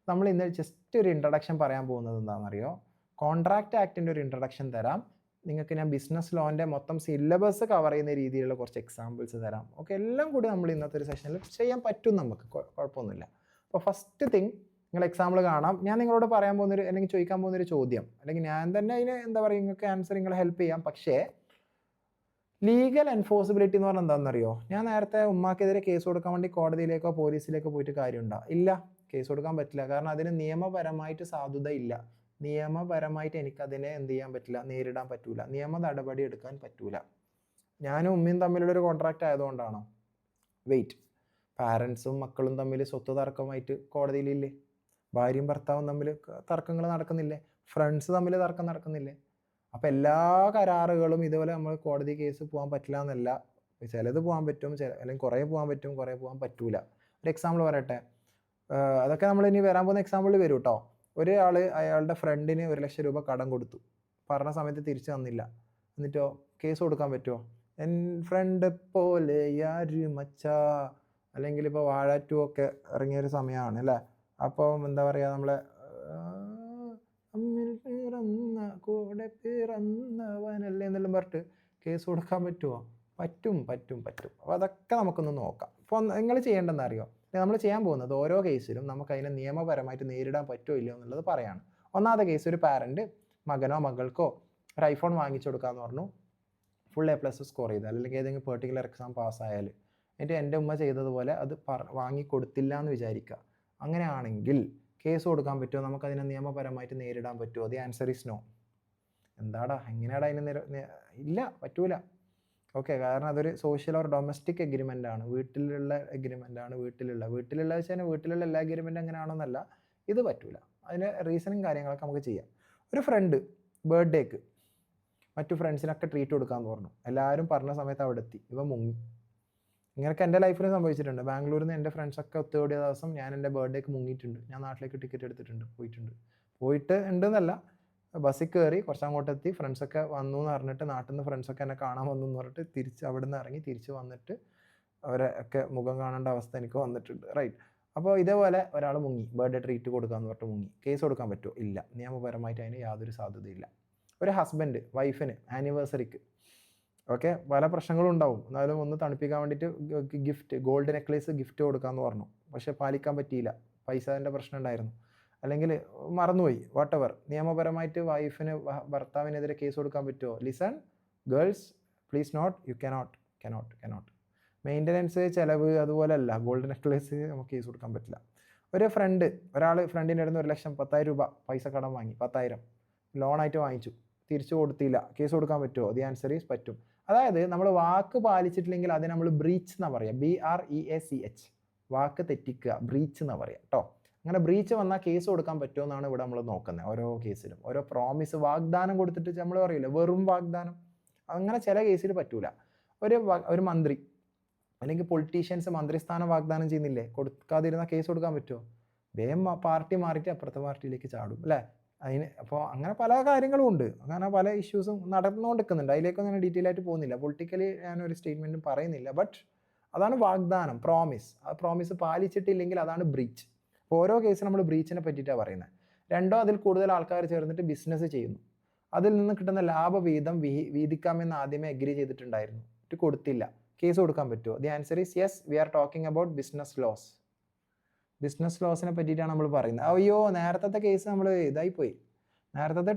നമ്മൾ ഇന്ന് ജസ്റ്റ് ഒരു ഇൻട്രഡക്ഷൻ പറയാൻ പോകുന്നത് എന്താണെന്നറിയോ, കോൺട്രാക്റ്റ് ആക്ടിൻ്റെ ഒരു ഇൻട്രഡക്ഷൻ തരാം. നിങ്ങൾക്ക് ഞാൻ ബിസിനസ് ലോൻ്റെ മൊത്തം സിലബസ് കവർ ചെയ്യുന്ന രീതിയിലുള്ള കുറച്ച് എക്സാമ്പിൾസ് തരാം. ഓക്കെ, എല്ലാം കൂടി നമ്മൾ ഇന്നത്തെ ഒരു സെഷനിൽ ചെയ്യാൻ പറ്റും, നമുക്ക് കുഴപ്പമൊന്നുമില്ല. അപ്പോൾ ഫസ്റ്റ് തിങ്, നിങ്ങൾ എക്സാമ്പിൾ കാണാം. ഞാൻ നിങ്ങളോട് പറയാൻ പോകുന്നൊരു അല്ലെങ്കിൽ ചോദിക്കാൻ പോകുന്നൊരു ചോദ്യം, അല്ലെങ്കിൽ ഞാൻ തന്നെ അതിന് എന്താ പറയുക, നിങ്ങൾക്ക് ആൻസർ നിങ്ങളെ ഹെൽപ്പ് ചെയ്യാം. പക്ഷേ ലീഗൽ എൻഫോഴ്സിബിലിറ്റി എന്ന് പറഞ്ഞാൽ എന്താണെന്നറിയോ, ഞാൻ നേരത്തെ ഉമ്മാക്കെതിരെ കേസ് കൊടുക്കാൻ വേണ്ടി കോടതിയിലേക്കോ പോലീസിലേക്കോ പോയിട്ട് കാര്യമുണ്ടോ? ഇല്ല, കേസ് കൊടുക്കാൻ പറ്റില്ല. കാരണം അതിന് നിയമപരമായിട്ട് സാധുത ഇല്ല. നിയമപരമായിട്ട് എനിക്കതിനെ എന്ത് ചെയ്യാൻ പറ്റില്ല, നേരിടാൻ പറ്റൂല, നിയമ നടപടി എടുക്കാൻ പറ്റൂല. ഞാനും ഉമ്മയും തമ്മിലുള്ളൊരു കോൺട്രാക്റ്റ് ആയതുകൊണ്ടാണോ? വെയിറ്റ്, പാരൻസും മക്കളും തമ്മിൽ സ്വത്ത് തർക്കമായിട്ട് കോടതിയിലില്ലേ? ഭാര്യയും ഭർത്താവും തമ്മിൽ തർക്കങ്ങൾ നടക്കുന്നില്ലേ? ഫ്രണ്ട്സ് തമ്മിൽ തർക്കം നടക്കുന്നില്ലേ? അപ്പോൾ എല്ലാ കരാറുകളും ഇതുപോലെ നമ്മൾ കോടതി കേസ് പോകാൻ പറ്റില്ല എന്നല്ല. ചിലത് പോകാൻ പറ്റും, അല്ലെങ്കിൽ കുറേ പോകാൻ പറ്റും, കുറേ പോകാൻ പറ്റൂല. ഒരു എക്സാമ്പിൾ പറയട്ടെ, അതൊക്കെ നമ്മൾ ഇനി വരാൻ പോകുന്ന എക്സാമ്പിളിൽ വരും കേട്ടോ. ഒരാൾ അയാളുടെ ഫ്രണ്ടിന് 1 ലക്ഷം രൂപ കടം കൊടുത്തു, പറഞ്ഞ സമയത്ത് തിരിച്ചു തന്നില്ല, എന്നിട്ടോ കേസ് കൊടുക്കാൻ പറ്റുമോ? എൻ ഫ്രണ്ട് പോലെ യാര് മച്ചാ, അല്ലെങ്കിൽ ഇപ്പോൾ വാഴ 2 ഒക്കെ ഇറങ്ങിയൊരു സമയമാണ് അല്ലേ. അപ്പം എന്താ പറയുക, നമ്മളെ അമ്മിൽ പിറന്ന കൂടെ പിറന്നവനല്ലേ എന്നെല്ലാം പറഞ്ഞിട്ട് കേസ് കൊടുക്കാൻ പറ്റുമോ? പറ്റും. അപ്പോൾ അതൊക്കെ നമുക്കൊന്ന് നോക്കാം. അപ്പോൾ നിങ്ങൾ ചെയ്യേണ്ടതെന്ന് അറിയോ, നമ്മൾ ചെയ്യാൻ പോകുന്നത് ഓരോ കേസിലും നമുക്ക് അതിനെ നിയമപരമായിട്ട് നേരിടാൻ പറ്റുമോ ഇല്ലയോ എന്നുള്ളത് പറയാണ്. ഒന്നാമത്തെ കേസ്, ഒരു പാരൻറ്റ് മകനോ മകൾക്കോ ഒരു ഐഫോൺ വാങ്ങിച്ചു കൊടുക്കാമെന്ന് പറഞ്ഞു, ഫുൾ A+ സ്കോർ ചെയ്താൽ, അല്ലെങ്കിൽ ഏതെങ്കിലും പെർട്ടിക്കുലർ എക്സാം പാസ്സായാൽ, എന്നിട്ട് എൻ്റെ ഉമ്മ ചെയ്തതുപോലെ അത് വാങ്ങിക്കൊടുത്തില്ല എന്ന് വിചാരിക്കുക. അങ്ങനെയാണെങ്കിൽ കേസ് കൊടുക്കാൻ പറ്റുമോ? നമുക്കതിനെ നിയമപരമായിട്ട് നേരിടാൻ പറ്റുമോ? The answer is no. എന്താടാ, എങ്ങനെയാടാ അതിന് ഇല്ല, പറ്റൂല. ഓക്കെ, കാരണം അതൊരു സോഷ്യൽ ഓർ ഡൊമസ്റ്റിക് എഗ്രിമെൻ്റ് ആണ്, വീട്ടിലുള്ള എഗ്രിമെൻ്റ് ആണ്. വീട്ടിലുള്ള വെച്ചാൽ വീട്ടിലുള്ള എല്ലാ എഗ്രിമെൻ്റ് അങ്ങനെയാണെന്നല്ല, ഇത് പറ്റൂല. അതിന് റീസണും കാര്യങ്ങളൊക്കെ നമുക്ക് ചെയ്യാം. ഒരു ഫ്രണ്ട് ബർത്ത്ഡേക്ക് മറ്റു ഫ്രണ്ട്സിനൊക്കെ ട്രീറ്റ് കൊടുക്കാമെന്ന് പറഞ്ഞു, എല്ലാവരും പറഞ്ഞ സമയത്ത് അവിടെ എത്തി, ഇവ മുങ്ങി. ഇങ്ങനെയൊക്കെ എൻ്റെ ലൈഫിൽ സംഭവിച്ചിട്ടുണ്ട്. ബാംഗ്ലൂരിൽ നിന്ന് എൻ്റെ ഫ്രണ്ട്സൊക്കെ ഒത്തുകൂടിയ ദിവസം ഞാൻ എൻ്റെ ബർത്ത്ഡേക്ക് മുങ്ങിയിട്ടുണ്ട്. ഞാൻ നാട്ടിലേക്ക് ടിക്കറ്റ് എടുത്തിട്ടുണ്ട്, പോയിട്ട് ഉണ്ടെന്നല്ല, ബസ്സിൽ കയറി കുറച്ചങ്ങോട്ടെത്തി, ഫ്രണ്ട്സൊക്കെ വന്നു എന്ന് പറഞ്ഞിട്ട്, നാട്ടിൽ നിന്ന് ഫ്രണ്ട്സൊക്കെ എന്നെ കാണാൻ വന്നു എന്ന് പറഞ്ഞിട്ട് തിരിച്ച് അവിടെ നിന്ന് ഇറങ്ങി തിരിച്ച് വന്നിട്ട് അവരെ ഒക്കെ മുഖം കാണേണ്ട അവസ്ഥ എനിക്ക് വന്നിട്ടുണ്ട്. റൈറ്റ്. അപ്പോൾ ഇതേപോലെ ഒരാൾ മുങ്ങി, ബർത്ത്ഡേ ട്രീറ്റ് കൊടുക്കാമെന്ന് പറഞ്ഞിട്ട് മുങ്ങി. കേസ് കൊടുക്കാൻ പറ്റുമോ? ഇല്ല, നിയമപരമായിട്ട് അതിന് യാതൊരു സാധ്യതയില്ല. ഒരു ഹസ്ബൻഡ് വൈഫിന് ആനിവേഴ്സറിക്ക്, ഓക്കെ, പല പ്രശ്നങ്ങളും ഉണ്ടാവും, എന്നാലും ഒന്ന് തണുപ്പിക്കാൻ വേണ്ടിയിട്ട് ഗിഫ്റ്റ്, ഗോൾഡ് നെക്ലേസ് ഗിഫ്റ്റ് കൊടുക്കാമെന്ന് പറഞ്ഞു, പക്ഷേ പാലിക്കാൻ പറ്റിയില്ല, പൈസേൻ്റെ പ്രശ്നം ഉണ്ടായിരുന്നു, അല്ലെങ്കിൽ മറന്നുപോയി, വാട്ടെവർ. നിയമപരമായിട്ട് വൈഫിന് ഭർത്താവിനെതിരെ കേസ് കൊടുക്കാൻ പറ്റുമോ? Listen girls, please note, you cannot. Maintenance ചിലവ് അതുപോലെ അല്ല, ഗോൾഡ് നെക്ലേസ് നമുക്ക് കേസ് കൊടുക്കാൻ പറ്റില്ല. ഒരു ഫ്രണ്ടിൻ്റെ അടുത്ത് 1,10,000 രൂപ പൈസ കടം വാങ്ങി, 10,000 ലോണായിട്ട് വാങ്ങിച്ചു, തിരിച്ചു കൊടുത്തില്ല, കേസ് കൊടുക്കാൻ പറ്റുമോ? ദി ആൻസർ ഈസ് പറ്റും. അതായത് നമ്മൾ വാക്ക് പാലിച്ചിട്ടില്ലെങ്കിൽ അതിന് നമ്മൾ ബ്രീച്ച് എന്നാണ് പറയുക, BREACH, വാക്ക് തെറ്റിക്കുക, ബ്രീച്ച് എന്നാണ് പറയുക കേട്ടോ. അങ്ങനെ ബ്രീച്ച് വന്നാൽ കേസ് കൊടുക്കാൻ പറ്റുമോ എന്നാണ് ഇവിടെ നമ്മൾ നോക്കുന്നത്. ഓരോ കേസിലും ഓരോ പ്രോമിസ്, വാഗ്ദാനം കൊടുത്തിട്ട് നമ്മൾ പറയില്ല, വെറും വാഗ്ദാനം, അങ്ങനെ ചില കേസിൽ പറ്റൂല. ഒരു മന്ത്രി അല്ലെങ്കിൽ പൊളിറ്റീഷ്യൻസ് മന്ത്രിസ്ഥാനം വാഗ്ദാനം ചെയ്യുന്നില്ലേ, കൊടുക്കാതിരുന്നാൽ കേസ് കൊടുക്കാൻ പറ്റുമോ? വേഗം പാർട്ടി മാറിയിട്ട് അപ്പുറത്തെ പാർട്ടിയിലേക്ക് ചാടും അല്ലേ. അപ്പോൾ അങ്ങനെ പല കാര്യങ്ങളും ഉണ്ട്, അങ്ങനെ പല ഇഷ്യൂസും നടന്നുകൊണ്ടിരിക്കുന്നുണ്ട്. അതിലേക്കൊന്നും ഞാൻ ഡീറ്റെയിൽ ആയിട്ട് പോകുന്നില്ല, പൊളിറ്റിക്കലി ഞാനൊരു സ്റ്റേറ്റ്മെൻറ്റും പറയുന്നില്ല. ബട്ട് അതാണ് വാഗ്ദാനം, പ്രോമിസ്. ആ പ്രോമിസ് പാലിച്ചിട്ടില്ലെങ്കിൽ അതാണ് ബ്രീച്ച്. അപ്പോൾ ഓരോ കേസിൽ നമ്മൾ ബ്രീച്ചിനെ പറ്റിയിട്ടാണ് പറയുന്നത്. 2 അതിൽ കൂടുതൽ ആൾക്കാർ ചേർന്നിട്ട് ബിസിനസ് ചെയ്യുന്നു, അതിൽ നിന്ന് കിട്ടുന്ന ലാഭവിഹിതം വീതിക്കാമെന്ന് ആദ്യമേ അഗ്രി ചെയ്തിട്ടുണ്ടായിരുന്നു, കൊടുത്തില്ല, കേസ് കൊടുക്കാൻ പറ്റുമോ? The answer is yes. We are talking about business ലോസിനെ പറ്റിയിട്ടാണ് നമ്മൾ പറയുന്നത്. അയ്യോ, നേരത്തെ കേസ് നമ്മൾ ഇതായിപ്പോയി, നേരത്തെ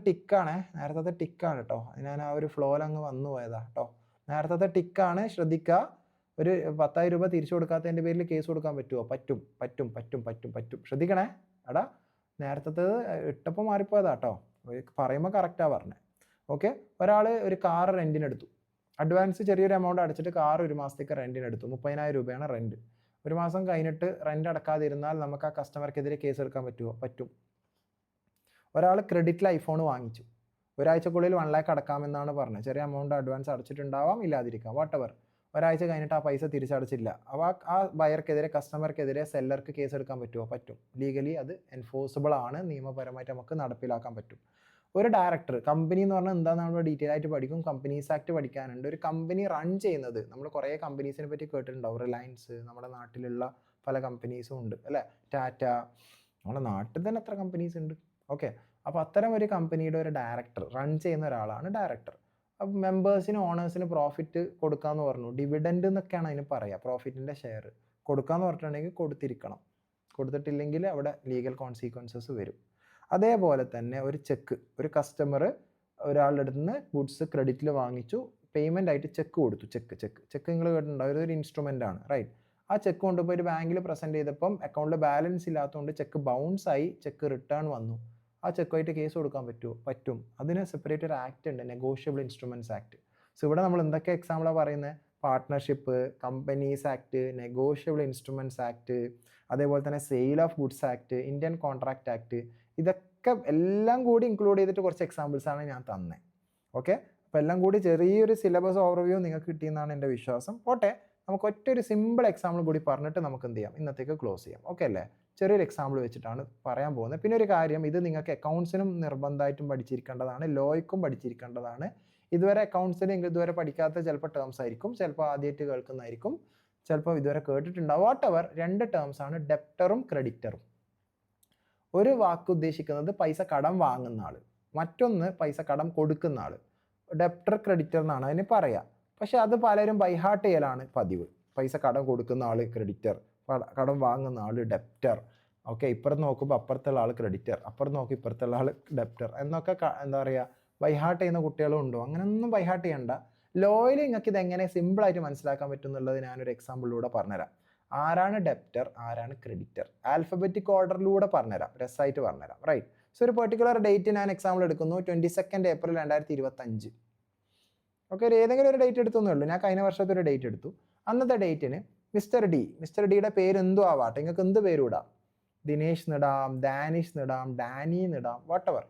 ടിക്കാണ് കേട്ടോ. ഞാൻ ആ ഒരു ഫ്ലോയിൽ അങ്ങ് വന്നു പോയതാ കേട്ടോ. നേരത്തെ ടിക്കാണ്, ശ്രദ്ധിക്കുക. ഒരു 10,000 രൂപ തിരിച്ചു കൊടുക്കാത്തതിൻ്റെ പേരിൽ കേസ് കൊടുക്കാൻ പറ്റുമോ? പറ്റും പറ്റും പറ്റും പറ്റും പറ്റും. ശ്രദ്ധിക്കണേ എടാ, നേരത്തെ ഇട്ടപ്പോൾ മാറിപ്പോയതാ കേട്ടോ, പറയുമ്പോൾ കറക്റ്റാണ് പറഞ്ഞത്. ഓക്കെ, ഒരാൾ ഒരു കാർ റെൻറ്റിനെടുത്തു, അഡ്വാൻസ് ചെറിയൊരു എമൗണ്ട് അടച്ചിട്ട് കാർ ഒരു മാസത്തേക്ക് റെൻറ്റിനെടുത്തു, 30,000 രൂപയാണ് റെൻറ്റ്. ഒരു മാസം കഴിഞ്ഞിട്ട് റെൻറ്റ് അടക്കാതിരുന്നാൽ നമുക്ക് ആ കസ്റ്റമർക്കെതിരെ കേസ് എടുക്കാൻ പറ്റുമോ? പറ്റും. ഒരാൾ ക്രെഡിറ്റിൽ ഐഫോൺ വാങ്ങിച്ചു, ഒരാഴ്ചക്കുള്ളിൽ 1 lakh അടക്കാമെന്നാണ് പറഞ്ഞത്. ചെറിയ എമൗണ്ട് അഡ്വാൻസ് അടച്ചിട്ടുണ്ടാവാം, ഇല്ലാതിരിക്കാം, വാട്ടെവർ. ഒരാഴ്ച കഴിഞ്ഞിട്ട് ആ പൈസ തിരിച്ചടച്ചില്ല. അപ്പോൾ ആ ബയർക്കെതിരെ, കസ്റ്റമർക്കെതിരെ സെല്ലർക്ക് കേസ് എടുക്കാൻ പറ്റുമോ? പറ്റും. ലീഗലി അത് എൻഫോഴ്സിബിൾ ആണ്, നിയമപരമായിട്ട് നമുക്ക് നടപ്പിലാക്കാൻ പറ്റും. ഒരു ഡയറക്ടർ, കമ്പനി എന്ന് പറഞ്ഞാൽ എന്താണെന്ന് നമ്മൾ ഡീറ്റെയിൽ ആയിട്ട് പഠിക്കും. കമ്പനീസ് ആക്ട് പഠിക്കാനുണ്ട്. ഒരു കമ്പനി റൺ ചെയ്യുന്നത്, നമ്മൾ കുറേ കമ്പനീസിനെ പറ്റി കേട്ടിട്ടുണ്ടാവും. റിലയൻസ്, നമ്മുടെ നാട്ടിലുള്ള പല കമ്പനീസും ഉണ്ട് അല്ലേ, ടാറ്റ, നമ്മുടെ നാട്ടിൽ തന്നെ എത്ര കമ്പനീസ് ഉണ്ട്. ഓക്കെ, അപ്പോൾ അത്തരം ഒരു കമ്പനിയുടെ ഒരു ഡയറക്ടർ, റൺ ചെയ്യുന്ന ഒരാളാണ് ഡയറക്ടർ. അപ്പോൾ മെമ്പേഴ്സിന്, ഓണേഴ്സിന് പ്രോഫിറ്റ് കൊടുക്കാമെന്ന് പറഞ്ഞു, ഡിവിഡൻഡ് എന്നൊക്കെയാണ് അതിന് പറയുക. പ്രോഫിറ്റിൻ്റെ ഷെയർ കൊടുക്കാമെന്ന് പറഞ്ഞിട്ടുണ്ടെങ്കിൽ കൊടുത്തിരിക്കണം, കൊടുത്തിട്ടില്ലെങ്കിൽ അവിടെ ലീഗൽ കോൺസിക്വൻസസ് വരും. അതേപോലെ തന്നെ ഒരു ചെക്ക്, ഒരു കസ്റ്റമർ ഒരാളുടെ അടുത്ത് നിന്ന് ഗുഡ്സ് ക്രെഡിറ്റിൽ വാങ്ങിച്ചു, പേയ്മെൻ്റ് ആയിട്ട് ചെക്ക് കൊടുത്തു. ചെക്ക് നിങ്ങൾ കേട്ടിട്ടുണ്ടാവും, ഒരു ഇൻസ്ട്രുമെൻ്റ് ആണ്, റൈറ്റ്. ആ ചെക്ക് കൊണ്ടുപോയി ബാങ്കിൽ പ്രസൻറ്റ് ചെയ്തപ്പം അക്കൗണ്ടിൽ ബാലൻസ് ഇല്ലാത്തതുകൊണ്ട് ചെക്ക് ബൗൺസ് ആയി, ചെക്ക് റിട്ടേൺ വന്നു. ആ ചെക്കുമായിട്ട് കേസ് കൊടുക്കാൻ പറ്റുമോ? പറ്റും. അതിന് സെപ്പറേറ്റ് ഒരു ആക്ട് ഉണ്ട്, നെഗോഷ്യബിൾ ഇൻസ്ട്രുമെൻറ്റ്സ് ആക്ട്. സോ ഇവിടെ നമ്മൾ എന്തൊക്കെ എക്സാമ്പിളാണ് പറയുന്നത്? Partnership, companies act, negotiable instruments act, അതേപോലെ തന്നെ sale of goods act, Indian contract act, ഇതൊക്കെ എല്ലാം കൂടി ഇൻക്ലൂഡ് ചെയ്തിട്ട് കുറച്ച് എക്സാമ്പിൾസാണ് ഞാൻ തന്നത്. ഓക്കെ, അപ്പോൾ എല്ലാം കൂടി ചെറിയൊരു സിലബസ് ഓവർവ്യൂ നിങ്ങൾക്ക് കിട്ടിയെന്നാണ് എൻ്റെ വിശ്വാസം. പോട്ടെ, നമുക്ക് ഒറ്റൊരു സിമ്പിൾ എക്സാമ്പിൾ കൂടി പറഞ്ഞിട്ട് നമുക്ക് എന്ത് ചെയ്യാം, ഇന്നത്തേക്ക് ക്ലോസ് ചെയ്യാം. ഓക്കെ അല്ലേ? ചെറിയൊരു എക്സാമ്പിൾ വെച്ചിട്ടാണ് പറയാൻ പോകുന്നത്. പിന്നെ ഒരു കാര്യം, ഇത് നിങ്ങൾക്ക് അക്കൗണ്ട്സിനും നിർബന്ധമായിട്ടും പഠിച്ചിരിക്കേണ്ടതാണ്, ലോയ്ക്കും പഠിച്ചിരിക്കേണ്ടതാണ്. ഇതുവരെ അക്കൗണ്ട്സിന് ഇതുവരെ പഠിക്കാത്ത ചിലപ്പോൾ ടേംസ് ആയിരിക്കും, ചിലപ്പോൾ ആദ്യമായിട്ട് കേൾക്കുന്നതായിരിക്കും, ചിലപ്പോൾ ഇതുവരെ കേട്ടിട്ടുണ്ടാവും. വാട്ടെവർ, 2 ടേംസ് ആണ്, ഡെപ്റ്ററും ക്രെഡിറ്ററും. ഒരു വാക്ക് ഉദ്ദേശിക്കുന്നത് പൈസ കടം വാങ്ങുന്ന ആൾ, മറ്റൊന്ന് പൈസ കടം കൊടുക്കുന്ന ആൾ. ഡെപ്റ്റർ, ക്രെഡിറ്റർ എന്നാണ് അതിന് പറയുക. പക്ഷെ അത് പലരും ബൈഹാർട്ട് ചെയ്യലാണ് പതിവ്. പൈസ കടം കൊടുക്കുന്ന ആൾ ക്രെഡിറ്റർ, കടം വാങ്ങുന്ന ആൾ ഡെപ്റ്റർ. ഓക്കെ, ഇപ്പുറത്ത് നോക്കുമ്പോൾ അപ്പുറത്തുള്ള ആൾ ക്രെഡിറ്റർ, അപ്പുറത്ത് നോക്കി ഇപ്പുറത്തുള്ള ആൾ ഡെപ്റ്റർ എന്നൊക്കെ എന്താ പറയുക, ബൈഹാർട്ട് ചെയ്യുന്ന കുട്ടികളും ഉണ്ടോ? അങ്ങനെയൊന്നും ബൈഹാർട്ട് ചെയ്യണ്ട. ലോയിൽ നിങ്ങൾക്ക് ഇതെങ്ങനെ സിമ്പിളായിട്ട് മനസ്സിലാക്കാൻ പറ്റും എന്നുള്ളത് ഞാനൊരു എക്സാമ്പിളിലൂടെ പറഞ്ഞുതരാം. ആരാണ് ഡെപ്റ്റർ, ആരാണ് ക്രെഡിറ്റർ, ആൽഫബറ്റിക് ഓർഡറിലൂടെ പറഞ്ഞുതരാം, രസമായിട്ട് പറഞ്ഞുതരാം, റൈറ്റ്. സോ ഒരു പെർട്ടിക്കുലർ ഡേറ്റ് ഞാൻ എക്സാമ്പിൾ എടുക്കുന്നു, 22 ഏപ്രിൽ 2025. ഓക്കെ, ഏതെങ്കിലും ഒരു ഡേറ്റ് എടുത്തേ ഉള്ളൂ. ഞാൻ കഴിഞ്ഞ വർഷത്തെ ഒരു ഡേറ്റ് എടുത്തു. അന്നത്തെ ഡേറ്റിന് മിസ്റ്റർ ഡിയുടെ പേര് എന്തോ ആവാട്ടെ, നിങ്ങൾക്ക് എന്ത് പേരും ഇടാം. ദിനേശ് നിടാം, ദാനിഷ് നിടാം, ഡാനി നിടാം, വാട്ടെവർ.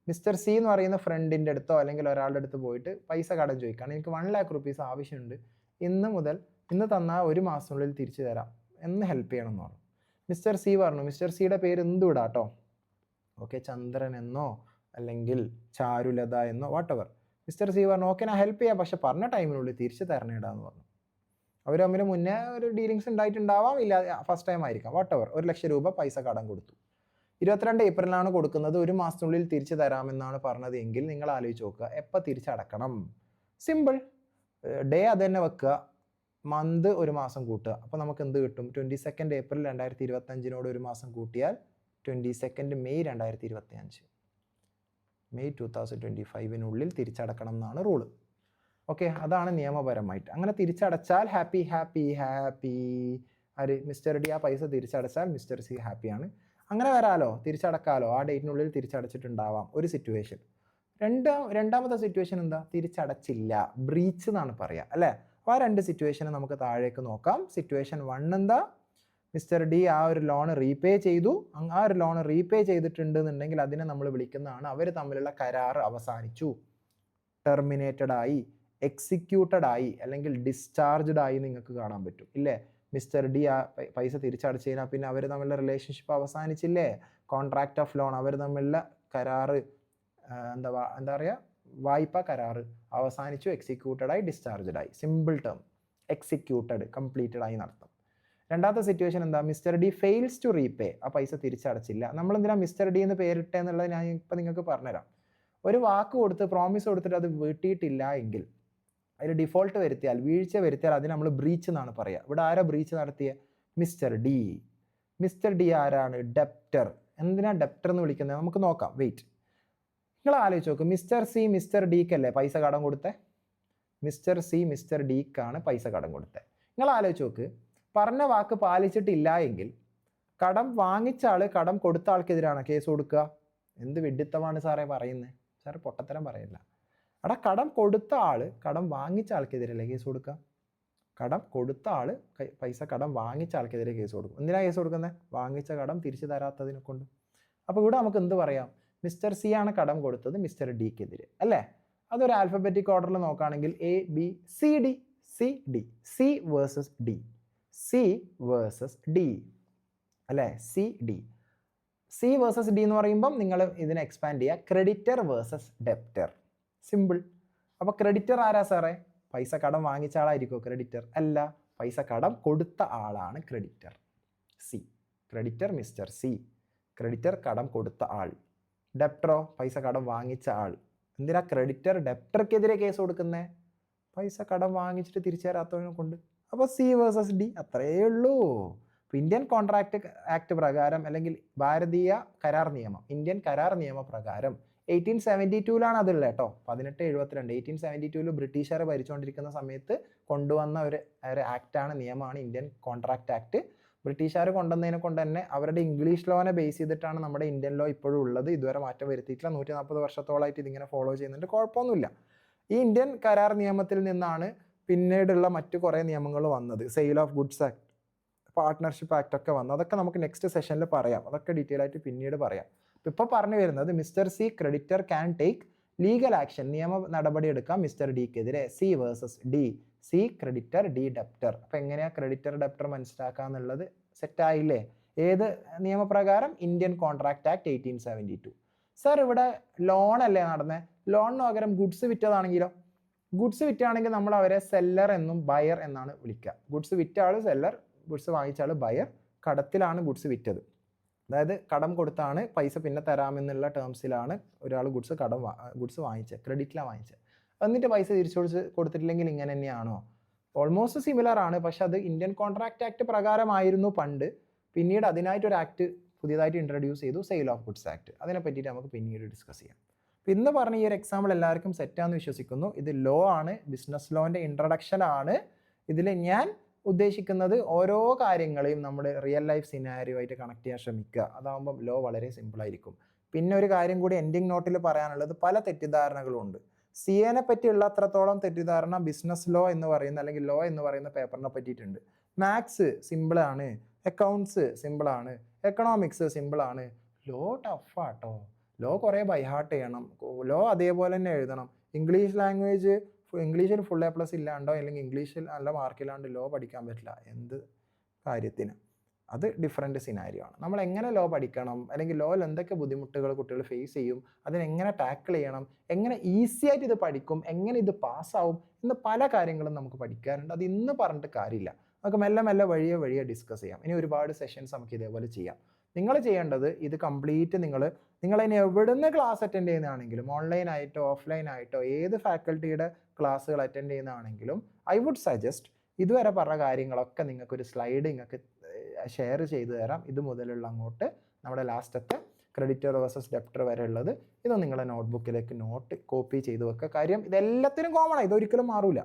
മിസ്റ്റർ സി എന്ന് പറയുന്ന ഫ്രണ്ടിൻ്റെ അടുത്തോ അല്ലെങ്കിൽ ഒരാളുടെ അടുത്ത് പോയിട്ട് പൈസ കടം ചോദിക്കുകയാണ്, എനിക്ക് 1 lakh rupees ആവശ്യമുണ്ട്, ഇന്ന് തന്നാൽ 1 മാസത്തിനുള്ളിൽ തിരിച്ചു തരാം എന്ന് ഹെൽപ്പ് ചെയ്യണം എന്ന് പറഞ്ഞു. മിസ്റ്റർ സി പറഞ്ഞു, മിസ്റ്റർ സിയുടെ പേര് എന്തും ഇടാം കേട്ടോ. ഓക്കെ, ചന്ദ്രൻ എന്നോ അല്ലെങ്കിൽ ചാരുലത എന്നോ വാട്ടെവർ. മിസ്റ്റർ സി പറഞ്ഞു, ഓക്കെ ഞാൻ ഹെൽപ്പ് ചെയ്യാം, പക്ഷെ പറഞ്ഞ ടൈമിനുള്ളിൽ തിരിച്ച് തരണേടാന്ന് പറഞ്ഞു. അവർ തമ്മിൽ മുന്നേ ഒരു ഡീലിങ്സ് ഉണ്ടായിട്ടുണ്ടാവാം, ഇല്ല ഫസ്റ്റ് ടൈം ആയിരിക്കാം, വാട്ടെവർ. 1 ലക്ഷം രൂപ പൈസ കടം കൊടുത്തു. 22 ഏപ്രിലാണ് കൊടുക്കുന്നത്, 1 മാസത്തിനുള്ളിൽ തിരിച്ചു തരാമെന്നാണ് പറഞ്ഞത് എങ്കിൽ നിങ്ങൾ ആലോചിച്ച് നോക്കുക, എപ്പോൾ തിരിച്ചടക്കണം? സിമ്പിൾ, ഡേ അത് തന്നെ വെക്കുക, മന്ത് 1 മാസം കൂട്ടുക. അപ്പോൾ നമുക്ക് എന്ത് കിട്ടും? 22 ഏപ്രിൽ 2025 1 മാസം കൂട്ടിയാൽ 22 മെയ് 2025, മെയ് 2025 തിരിച്ചടക്കണം എന്നാണ് റൂള്. ഓക്കെ, അതാണ് നിയമപരമായിട്ട്. അങ്ങനെ തിരിച്ചടച്ചാൽ ഹാപ്പി ഹാപ്പി ഹാപ്പി. ആര്? മിസ്റ്റർ ഡി ആ പൈസ തിരിച്ചടച്ചാൽ മിസ്റ്റർ സി ഹാപ്പിയാണ്. അങ്ങനെ വരാലോ, തിരിച്ചടക്കാലോ, ആ ഡേറ്റിനുള്ളിൽ തിരിച്ചടച്ചിട്ടുണ്ടാവാം ഒരു സിറ്റുവേഷൻ. രണ്ടാമത്തെ സിറ്റുവേഷൻ എന്താ? തിരിച്ചടച്ചില്ല, ബ്രീച്ച് എന്നാണ് പറയുക അല്ലേ. അപ്പോൾ ആ 2 സിറ്റുവേഷന് നമുക്ക് താഴേക്ക് നോക്കാം. സിറ്റുവേഷൻ 1 എന്താ? മിസ്റ്റർ ഡി ആ ഒരു ലോൺ റീപേ ചെയ്തു. ആ ഒരു ലോൺ റീപേ ചെയ്തിട്ടുണ്ടെന്നുണ്ടെങ്കിൽ അതിനെ നമ്മൾ വിളിക്കുന്നതാണ്, അവർ തമ്മിലുള്ള കരാർ അവസാനിച്ചു, ടെർമിനേറ്റഡ് ആയി, എക്സിക്യൂട്ടഡ് ആയി അല്ലെങ്കിൽ ഡിസ്ചാർജ്ഡ് ആയി നിങ്ങൾക്ക് കാണാൻ പറ്റും ഇല്ലേ. മിസ്റ്റർ ഡി ആ പൈസ തിരിച്ചടച്ചു കഴിഞ്ഞാൽ പിന്നെ അവർ തമ്മിലുള്ള റിലേഷൻഷിപ്പ് അവസാനിച്ചില്ലേ. കോൺട്രാക്ട് ഓഫ് ലോൺ, അവർ തമ്മിലുള്ള കരാറ് എന്താ പറയുക, വായ്പ കരാറ് അവസാനിച്ചു, എക്സിക്യൂട്ടഡ് ആയി, ഡിസ്ചാർജ്ഡ് ആയി. സിമ്പിൾ ടേം, എക്സിക്യൂട്ടഡ്, കംപ്ലീറ്റഡ് ആയി നടത്തും. രണ്ടാമത്തെ സിറ്റുവേഷൻ എന്താ? Mister D fails to repay, ആ പൈസ തിരിച്ചടച്ചില്ല. നമ്മളെന്തിനാ മിസ്റ്റർ ഡി എന്ന് പേരിട്ടേ എന്നുള്ളത് ഞാൻ ഇപ്പം നിങ്ങൾക്ക് പറഞ്ഞുതരാം. ഒരു വാക്ക് കൊടുത്ത്, പ്രോമിസ് കൊടുത്തിട്ട് അത് വീട്ടിയിട്ടില്ല എങ്കിൽ, അതിൽ ഡിഫോൾട്ട് വരുത്തിയാൽ, വീഴ്ച വരുത്തിയാൽ അതിന് നമ്മൾ ബ്രീച്ച് എന്നാണ് പറയുക. ഇവിടെ ആരാ ബ്രീച്ച് നടത്തിയ? Mister D. മിസ്റ്റർ ഡി ആരാണ്? ഡെപ്റ്റർ. എന്തിനാ ഡെപ്റ്റർ എന്ന് വിളിക്കുന്നത്? നമുക്ക് നോക്കാം, വെയിറ്റ്. നിങ്ങൾ ആലോചിച്ച് നോക്ക്, മിസ്റ്റർ സി മിസ്റ്റർ ഡിക്കല്ലേ പൈസ കടം കൊടുത്തേ? മിസ്റ്റർ സി മിസ്റ്റർ ഡിക്കാണ് പൈസ കടം കൊടുത്തത്. നിങ്ങൾ ആലോചിച്ച് നോക്ക്, പറഞ്ഞ വാക്ക് പാലിച്ചിട്ടില്ല എങ്കിൽ കടം വാങ്ങിച്ച ആൾ കടം കൊടുത്ത ആൾക്കെതിരാണ് കേസ് കൊടുക്കുക. എന്ത് വിഡ്ഢിത്തമാണ് സാറേ പറയുന്നത്? സാറ് പൊട്ടത്തരം പറയില്ല. അവിടെ കടം കൊടുത്ത ആൾ കടം വാങ്ങിച്ച ആൾക്കെതിരല്ലേ കേസ് കൊടുക്കുക? കടം കൊടുത്ത ആൾ പൈസ കടം വാങ്ങിച്ച ആൾക്കെതിരെ കേസ് കൊടുക്കും. എന്തിനാണ് കേസ് കൊടുക്കുന്നത്? വാങ്ങിച്ച കടം തിരിച്ചു തരാത്തതിനെ കൊണ്ട്. അപ്പോൾ ഇവിടെ നമുക്ക് എന്ത് പറയാം? മിസ്റ്റർ സി ആണ് കടം കൊടുത്തത് മിസ്റ്റർ ഡിക്കെതിരെ, അല്ലേ? അതൊരു ആൽഫബറ്റിക് ഓർഡറിൽ നോക്കുകയാണെങ്കിൽ A B C D, C D, C versus D, C versus D, അല്ലേ? C D, C versus D എന്ന് പറയുമ്പം നിങ്ങൾ ഇതിനെ എക്സ്പാൻഡ് ചെയ്യുക, ക്രെഡിറ്റർ വേഴ്സസ് ഡെപ്റ്റർ. സിമ്പിൾ. അപ്പോൾ ക്രെഡിറ്റർ ആരാ സാറേ? പൈസ കടം വാങ്ങിച്ച ആളായിരിക്കുമോ ക്രെഡിറ്റർ? അല്ല, പൈസ കടം കൊടുത്ത ആളാണ് creditor. C, creditor mister C, creditor കടം കൊടുത്ത ആൾ. ഡെപ്റ്ററോ? പൈസ കടം വാങ്ങിച്ച ആൾ. എന്തിനാ ക്രെഡിറ്റർ ഡെപ്റ്റർക്കെതിരെ കേസ് കൊടുക്കുന്നത്? പൈസ കടം വാങ്ങിച്ചിട്ട് തിരിച്ചു തരാത്തതിനെ കൊണ്ട്. അപ്പോൾ സി വേഴ്സസ് ഡി, അത്രയേ ഉള്ളൂ. ഇന്ത്യൻ കോൺട്രാക്ട് ആക്ട് പ്രകാരം അല്ലെങ്കിൽ ഭാരതീയ കരാർ നിയമം, ഇന്ത്യൻ കരാർ നിയമപ്രകാരം 1872 അതുള്ളത് കേട്ടോ, 1872. 1872 ബ്രിട്ടീഷുകാർ ഭരിച്ചുകൊണ്ടിരിക്കുന്ന സമയത്ത് കൊണ്ടുവന്ന ഒരു ആക്റ്റാണ്, നിയമമാണ് ഇന്ത്യൻ കോൺട്രാക്ട് ആക്ട്. ബ്രിട്ടീഷുകാർ കൊണ്ടുവന്നതിനെ കൊണ്ട് തന്നെ അവരുടെ ഇംഗ്ലീഷ് ലോനെ ബേസ് ചെയ്തിട്ടാണ് നമ്മുടെ ഇന്ത്യൻ ലോ ഇപ്പോഴും ഉള്ളത്. ഇതുവരെ മാറ്റം വരുത്തിയിട്ടില്ല. 140 വർഷത്തോളമായിട്ട് ഇതിങ്ങനെ ഫോളോ ചെയ്യുന്നുണ്ട്. കുഴപ്പമൊന്നുമില്ല. ഈ ഇന്ത്യൻ കരാർ നിയമത്തിൽ നിന്നാണ് പിന്നീടുള്ള മറ്റു കുറേ നിയമങ്ങൾ വന്നത്. Sale of goods act, partnership act ഒക്കെ വന്നു. അതൊക്കെ നമുക്ക് നെക്സ്റ്റ് സെഷനിൽ പറയാം. അതൊക്കെ ഡീറ്റെയിൽ ആയിട്ട് പിന്നീട് പറയാം. ഇപ്പോൾ പറഞ്ഞു വരുന്നത് mister C creditor can take legal action, നിയമ നടപടി എടുക്കാം മിസ്റ്റർ ഡിക്കെതിരെ. C versus D, C creditor, D debtor. അപ്പോൾ എങ്ങനെയാണ് ക്രെഡിറ്റർ ഡെപ്റ്റർ മനസ്സിലാക്കുക എന്നുള്ളത് സെറ്റായില്ലേ? ഏത് നിയമപ്രകാരം? Indian contract act 1872. സാർ ഇവിടെ ലോൺ അല്ലേ നടന്നത്? ലോണിന് പകരം ഗുഡ്സ് വിറ്റതാണെങ്കിലോ? ഗുഡ്സ് വിറ്റാണെങ്കിൽ നമ്മൾ അവരെ സെല്ലർ എന്നും ബയർ എന്നാണ് വിളിക്കുക. ഗുഡ്സ് വിറ്റ ആൾ സെല്ലർ, ഗുഡ്സ് വാങ്ങിച്ച ആൾ ബയർ. കടത്തിലാണ് ഗുഡ്സ് വിറ്റത്, അതായത് കടം കൊടുത്താണ് പൈസ പിന്നെ തരാമെന്നുള്ള ടേംസിലാണ് ഒരാൾ ഗുഡ്സ് വാങ്ങിച്ചത്, ക്രെഡിറ്റിലാണ് വാങ്ങിച്ചത്. എന്നിട്ട് പൈസ തിരിച്ചു കൊടുത്തിട്ടില്ലെങ്കിൽ ഇങ്ങനെ തന്നെയാണോ? ഓൾമോസ്റ്റ് സിമിലർ ആണ്. പക്ഷെ അത് ഇന്ത്യൻ കോൺട്രാക്ട് ആക്ട് പ്രകാരമായിരുന്നു പണ്ട്. പിന്നീട് അതിനായിട്ടൊരു ആക്ട് പുതിയതായിട്ട് ഇൻട്രൊഡ്യൂസ് ചെയ്തു, സെയിൽ ഓഫ് ഗുഡ്സ് ആക്ട്. അതിനെ പറ്റിയിട്ട് നമുക്ക് പിന്നീട് ഡിസ്കസ് ചെയ്യാം. അപ്പോൾ ഇന്ന് പറഞ്ഞ ഈ ഒരു എക്സാമ്പിൾ എല്ലാവർക്കും സെറ്റാന്ന് വിശ്വസിക്കുന്നു. ഇത് ലോ ആണ്, ബിസിനസ് ലോൻ്റെ ഇൻട്രൊഡക്ഷൻ ആണ്. ഇതിൽ ഞാൻ ഉദ്ദേശിക്കുന്നത് ഓരോ കാര്യങ്ങളെയും നമ്മുടെ റിയൽ ലൈഫ് സിനാരിയോ ആയിട്ട് കണക്ട് ചെയ്യാൻ ശ്രമിക്കുക. അതാകുമ്പം ലോ വളരെ സിമ്പിളായിരിക്കും. പിന്നെ ഒരു കാര്യം കൂടി എൻഡിങ് നോട്ടിൽ പറയാനുള്ളത്, പല തെറ്റിദ്ധാരണകളുണ്ട്. സി എനെ പറ്റിയുള്ള അത്രത്തോളം തെറ്റിദ്ധാരണ ബിസിനസ് ലോ എന്ന് പറയുന്ന അല്ലെങ്കിൽ ലോ എന്ന് പറയുന്ന പേപ്പറിനെ പറ്റിയിട്ടുണ്ട്. മാത്സ് സിമ്പിളാണ്, അക്കൗണ്ട്സ് സിമ്പിളാണ്, എക്കണോമിക്സ് സിമ്പിളാണ്. ലോ ടഫാട്ടോ. ലോ കുറേ ബൈഹാർട്ട് ചെയ്യണം. ലോ അതേപോലെ തന്നെ എഴുതണം. ഇംഗ്ലീഷിൽ ഫുൾ A+ ഇല്ലാണ്ടോ അല്ലെങ്കിൽ ഇംഗ്ലീഷിൽ നല്ല മാർക്കില്ലാണ്ട് ലോ പഠിക്കാൻ പറ്റില്ല. എന്ത് കാര്യത്തിന്? അത് ഡിഫറെൻറ്റ് സിനാരിയോ ആണ്. നമ്മൾ എങ്ങനെ ലോ പഠിക്കണം, അല്ലെങ്കിൽ ലോയിൽ എന്തൊക്കെ ബുദ്ധിമുട്ടുകൾ കുട്ടികൾ ഫേസ് ചെയ്യും, അതിനെങ്ങനെ ടാക്കിൾ ചെയ്യണം, എങ്ങനെ ഈസി ആയിട്ട് ഇത് പഠിക്കും, എങ്ങനെ ഇത് പാസ്സാവും എന്ന് പല കാര്യങ്ങളും നമുക്ക് പഠിക്കാറുണ്ട്. അത് ഇന്ന് പറഞ്ഞിട്ട് കാര്യമില്ല. നമുക്ക് മെല്ലെ മെല്ലെ വഴിയെ ഡിസ്കസ് ചെയ്യാം. ഇനി ഒരുപാട് സെഷൻസ് നമുക്ക് ഇതേപോലെ ചെയ്യാം. നിങ്ങൾ ചെയ്യേണ്ടത് ഇത് കംപ്ലീറ്റ് നിങ്ങളിനി എവിടുന്ന് ക്ലാസ് അറ്റൻഡ് ചെയ്യുന്നതാണെങ്കിലും, ഓൺലൈനായിട്ടോ ഓഫ്ലൈനായിട്ടോ ഏത് ഫാക്കൽറ്റിയുടെ ക്ലാസ്സുകൾ അറ്റൻഡ് ചെയ്യുന്നതാണെങ്കിലും, ഐ വുഡ് സജസ്റ്റ് ഇതുവരെ പറഞ്ഞ കാര്യങ്ങളൊക്കെ നിങ്ങൾക്കൊരു സ്ലൈഡ് നിങ്ങൾക്ക് ഷെയർ ചെയ്തു തരാം. ഇത് മുതലുള്ള അങ്ങോട്ട് നമ്മുടെ ലാസ്റ്റത്തെ ക്രെഡിറ്റർ വേഴ്സസ് ഡെപ്റ്റർ വരെ ഉള്ളത് ഇത് നിങ്ങളുടെ നോട്ട്ബുക്കിലേക്ക് നോട്ട് കോപ്പി ചെയ്ത് വെക്കുക. കാര്യം ഇതെല്ലാത്തിനും കോമൺ ആണ്, ഇതൊരിക്കലും മാറൂല.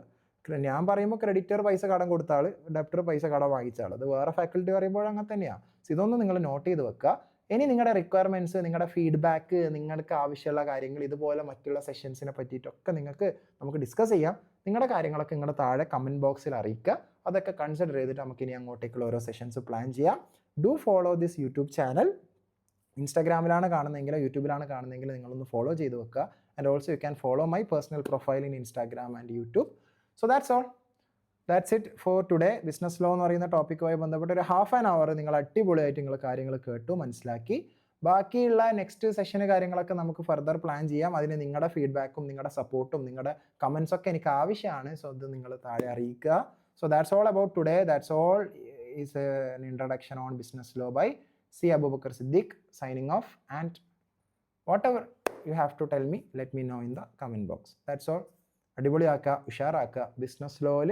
ഞാൻ പറയുമ്പോൾ ക്രെഡിറ്റർ പൈസ കടം കൊടുത്ത ആൾ, ഡെപ്റ്റർ പൈസ കടം വാങ്ങിച്ച ആൾ, അത് വേറെ ഫാക്കൽറ്റി പറയുമ്പോൾ അങ്ങനെ തന്നെയാണ്. ഇതൊന്നും നിങ്ങൾ നോട്ട് ചെയ്ത് വെക്കുക. ഇനി നിങ്ങളുടെ റിക്വയർമെൻറ്റ്സ്, നിങ്ങളുടെ ഫീഡ്ബാക്ക്, നിങ്ങൾക്ക് ആവശ്യമുള്ള കാര്യങ്ങൾ, ഇതുപോലെ മറ്റുള്ള സെഷൻസിനെ പറ്റിയിട്ടൊക്കെ നമുക്ക് ഡിസ്കസ് ചെയ്യാം. നിങ്ങളുടെ കാര്യങ്ങളൊക്കെ നിങ്ങളുടെ താഴെ കമൻറ്റ് ബോക്സിൽ അറിയിക്കുക. അതൊക്കെ കൺസിഡർ ചെയ്തിട്ട് നമുക്ക് ഇനി അങ്ങോട്ടേക്കുള്ള ഓരോ സെഷൻസ് പ്ലാൻ ചെയ്യാം. Do follow this YouTube channel. ഇൻസ്റ്റാഗ്രാമിലാണ് കാണുന്നതെങ്കിൽ, യൂട്യൂബിലാണ് കാണുന്നതെങ്കിൽ നിങ്ങളൊന്ന് ഫോളോ ചെയ്ത് വെക്കുക. And also you can follow my personal profile in Instagram and YouTube. So that's it for today. Business law എന്ന് പറയുന്ന ടോപ്പിക്കുമായി ബന്ധപ്പെട്ട് ഒരു ഹാഫ് ആൻ അവർ നിങ്ങൾ അടിപൊളിയായിട്ട് നിങ്ങൾ കാര്യങ്ങൾ കേട്ടു, മനസ്സിലാക്കി. ബാക്കിയുള്ള നെക്സ്റ്റ് സെഷന് കാര്യങ്ങളൊക്കെ നമുക്ക് ഫർദർ പ്ലാൻ ചെയ്യാം. അതിന് നിങ്ങളുടെ ഫീഡ്ബാക്കും നിങ്ങളുടെ സപ്പോർട്ടും നിങ്ങളുടെ കമൻസൊക്കെ എനിക്ക് ആവശ്യമാണ്. സോ ഇത് നിങ്ങൾ താഴെ അറിയിക്കുക. So that's all about today. That's all is an introduction on business law by C. Abubakar Siddiq, signing off. And whatever you have to tell me, let me know in the comment box. That's all. അടിപൊളിയാക്കുക, ഉഷാറാക്കുക. Business ലോയിൽ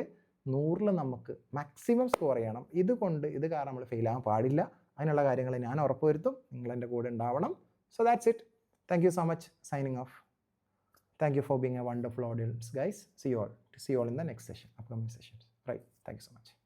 100 നമുക്ക് maximum score ചെയ്യണം. ഇത് കാരണം നമ്മൾ fail ആകാൻ പാടില്ല. അതിനുള്ള കാര്യങ്ങൾ ഞാൻ ഉറപ്പുവരുത്തും. നിങ്ങൾ എൻ്റെ കൂടെ ഉണ്ടാവണം. So that's it. Thank you so much. Signing off. Thank you for being a wonderful audience guys. See you all. to see you all in the next session, upcoming sessions. Right. Thank you so much.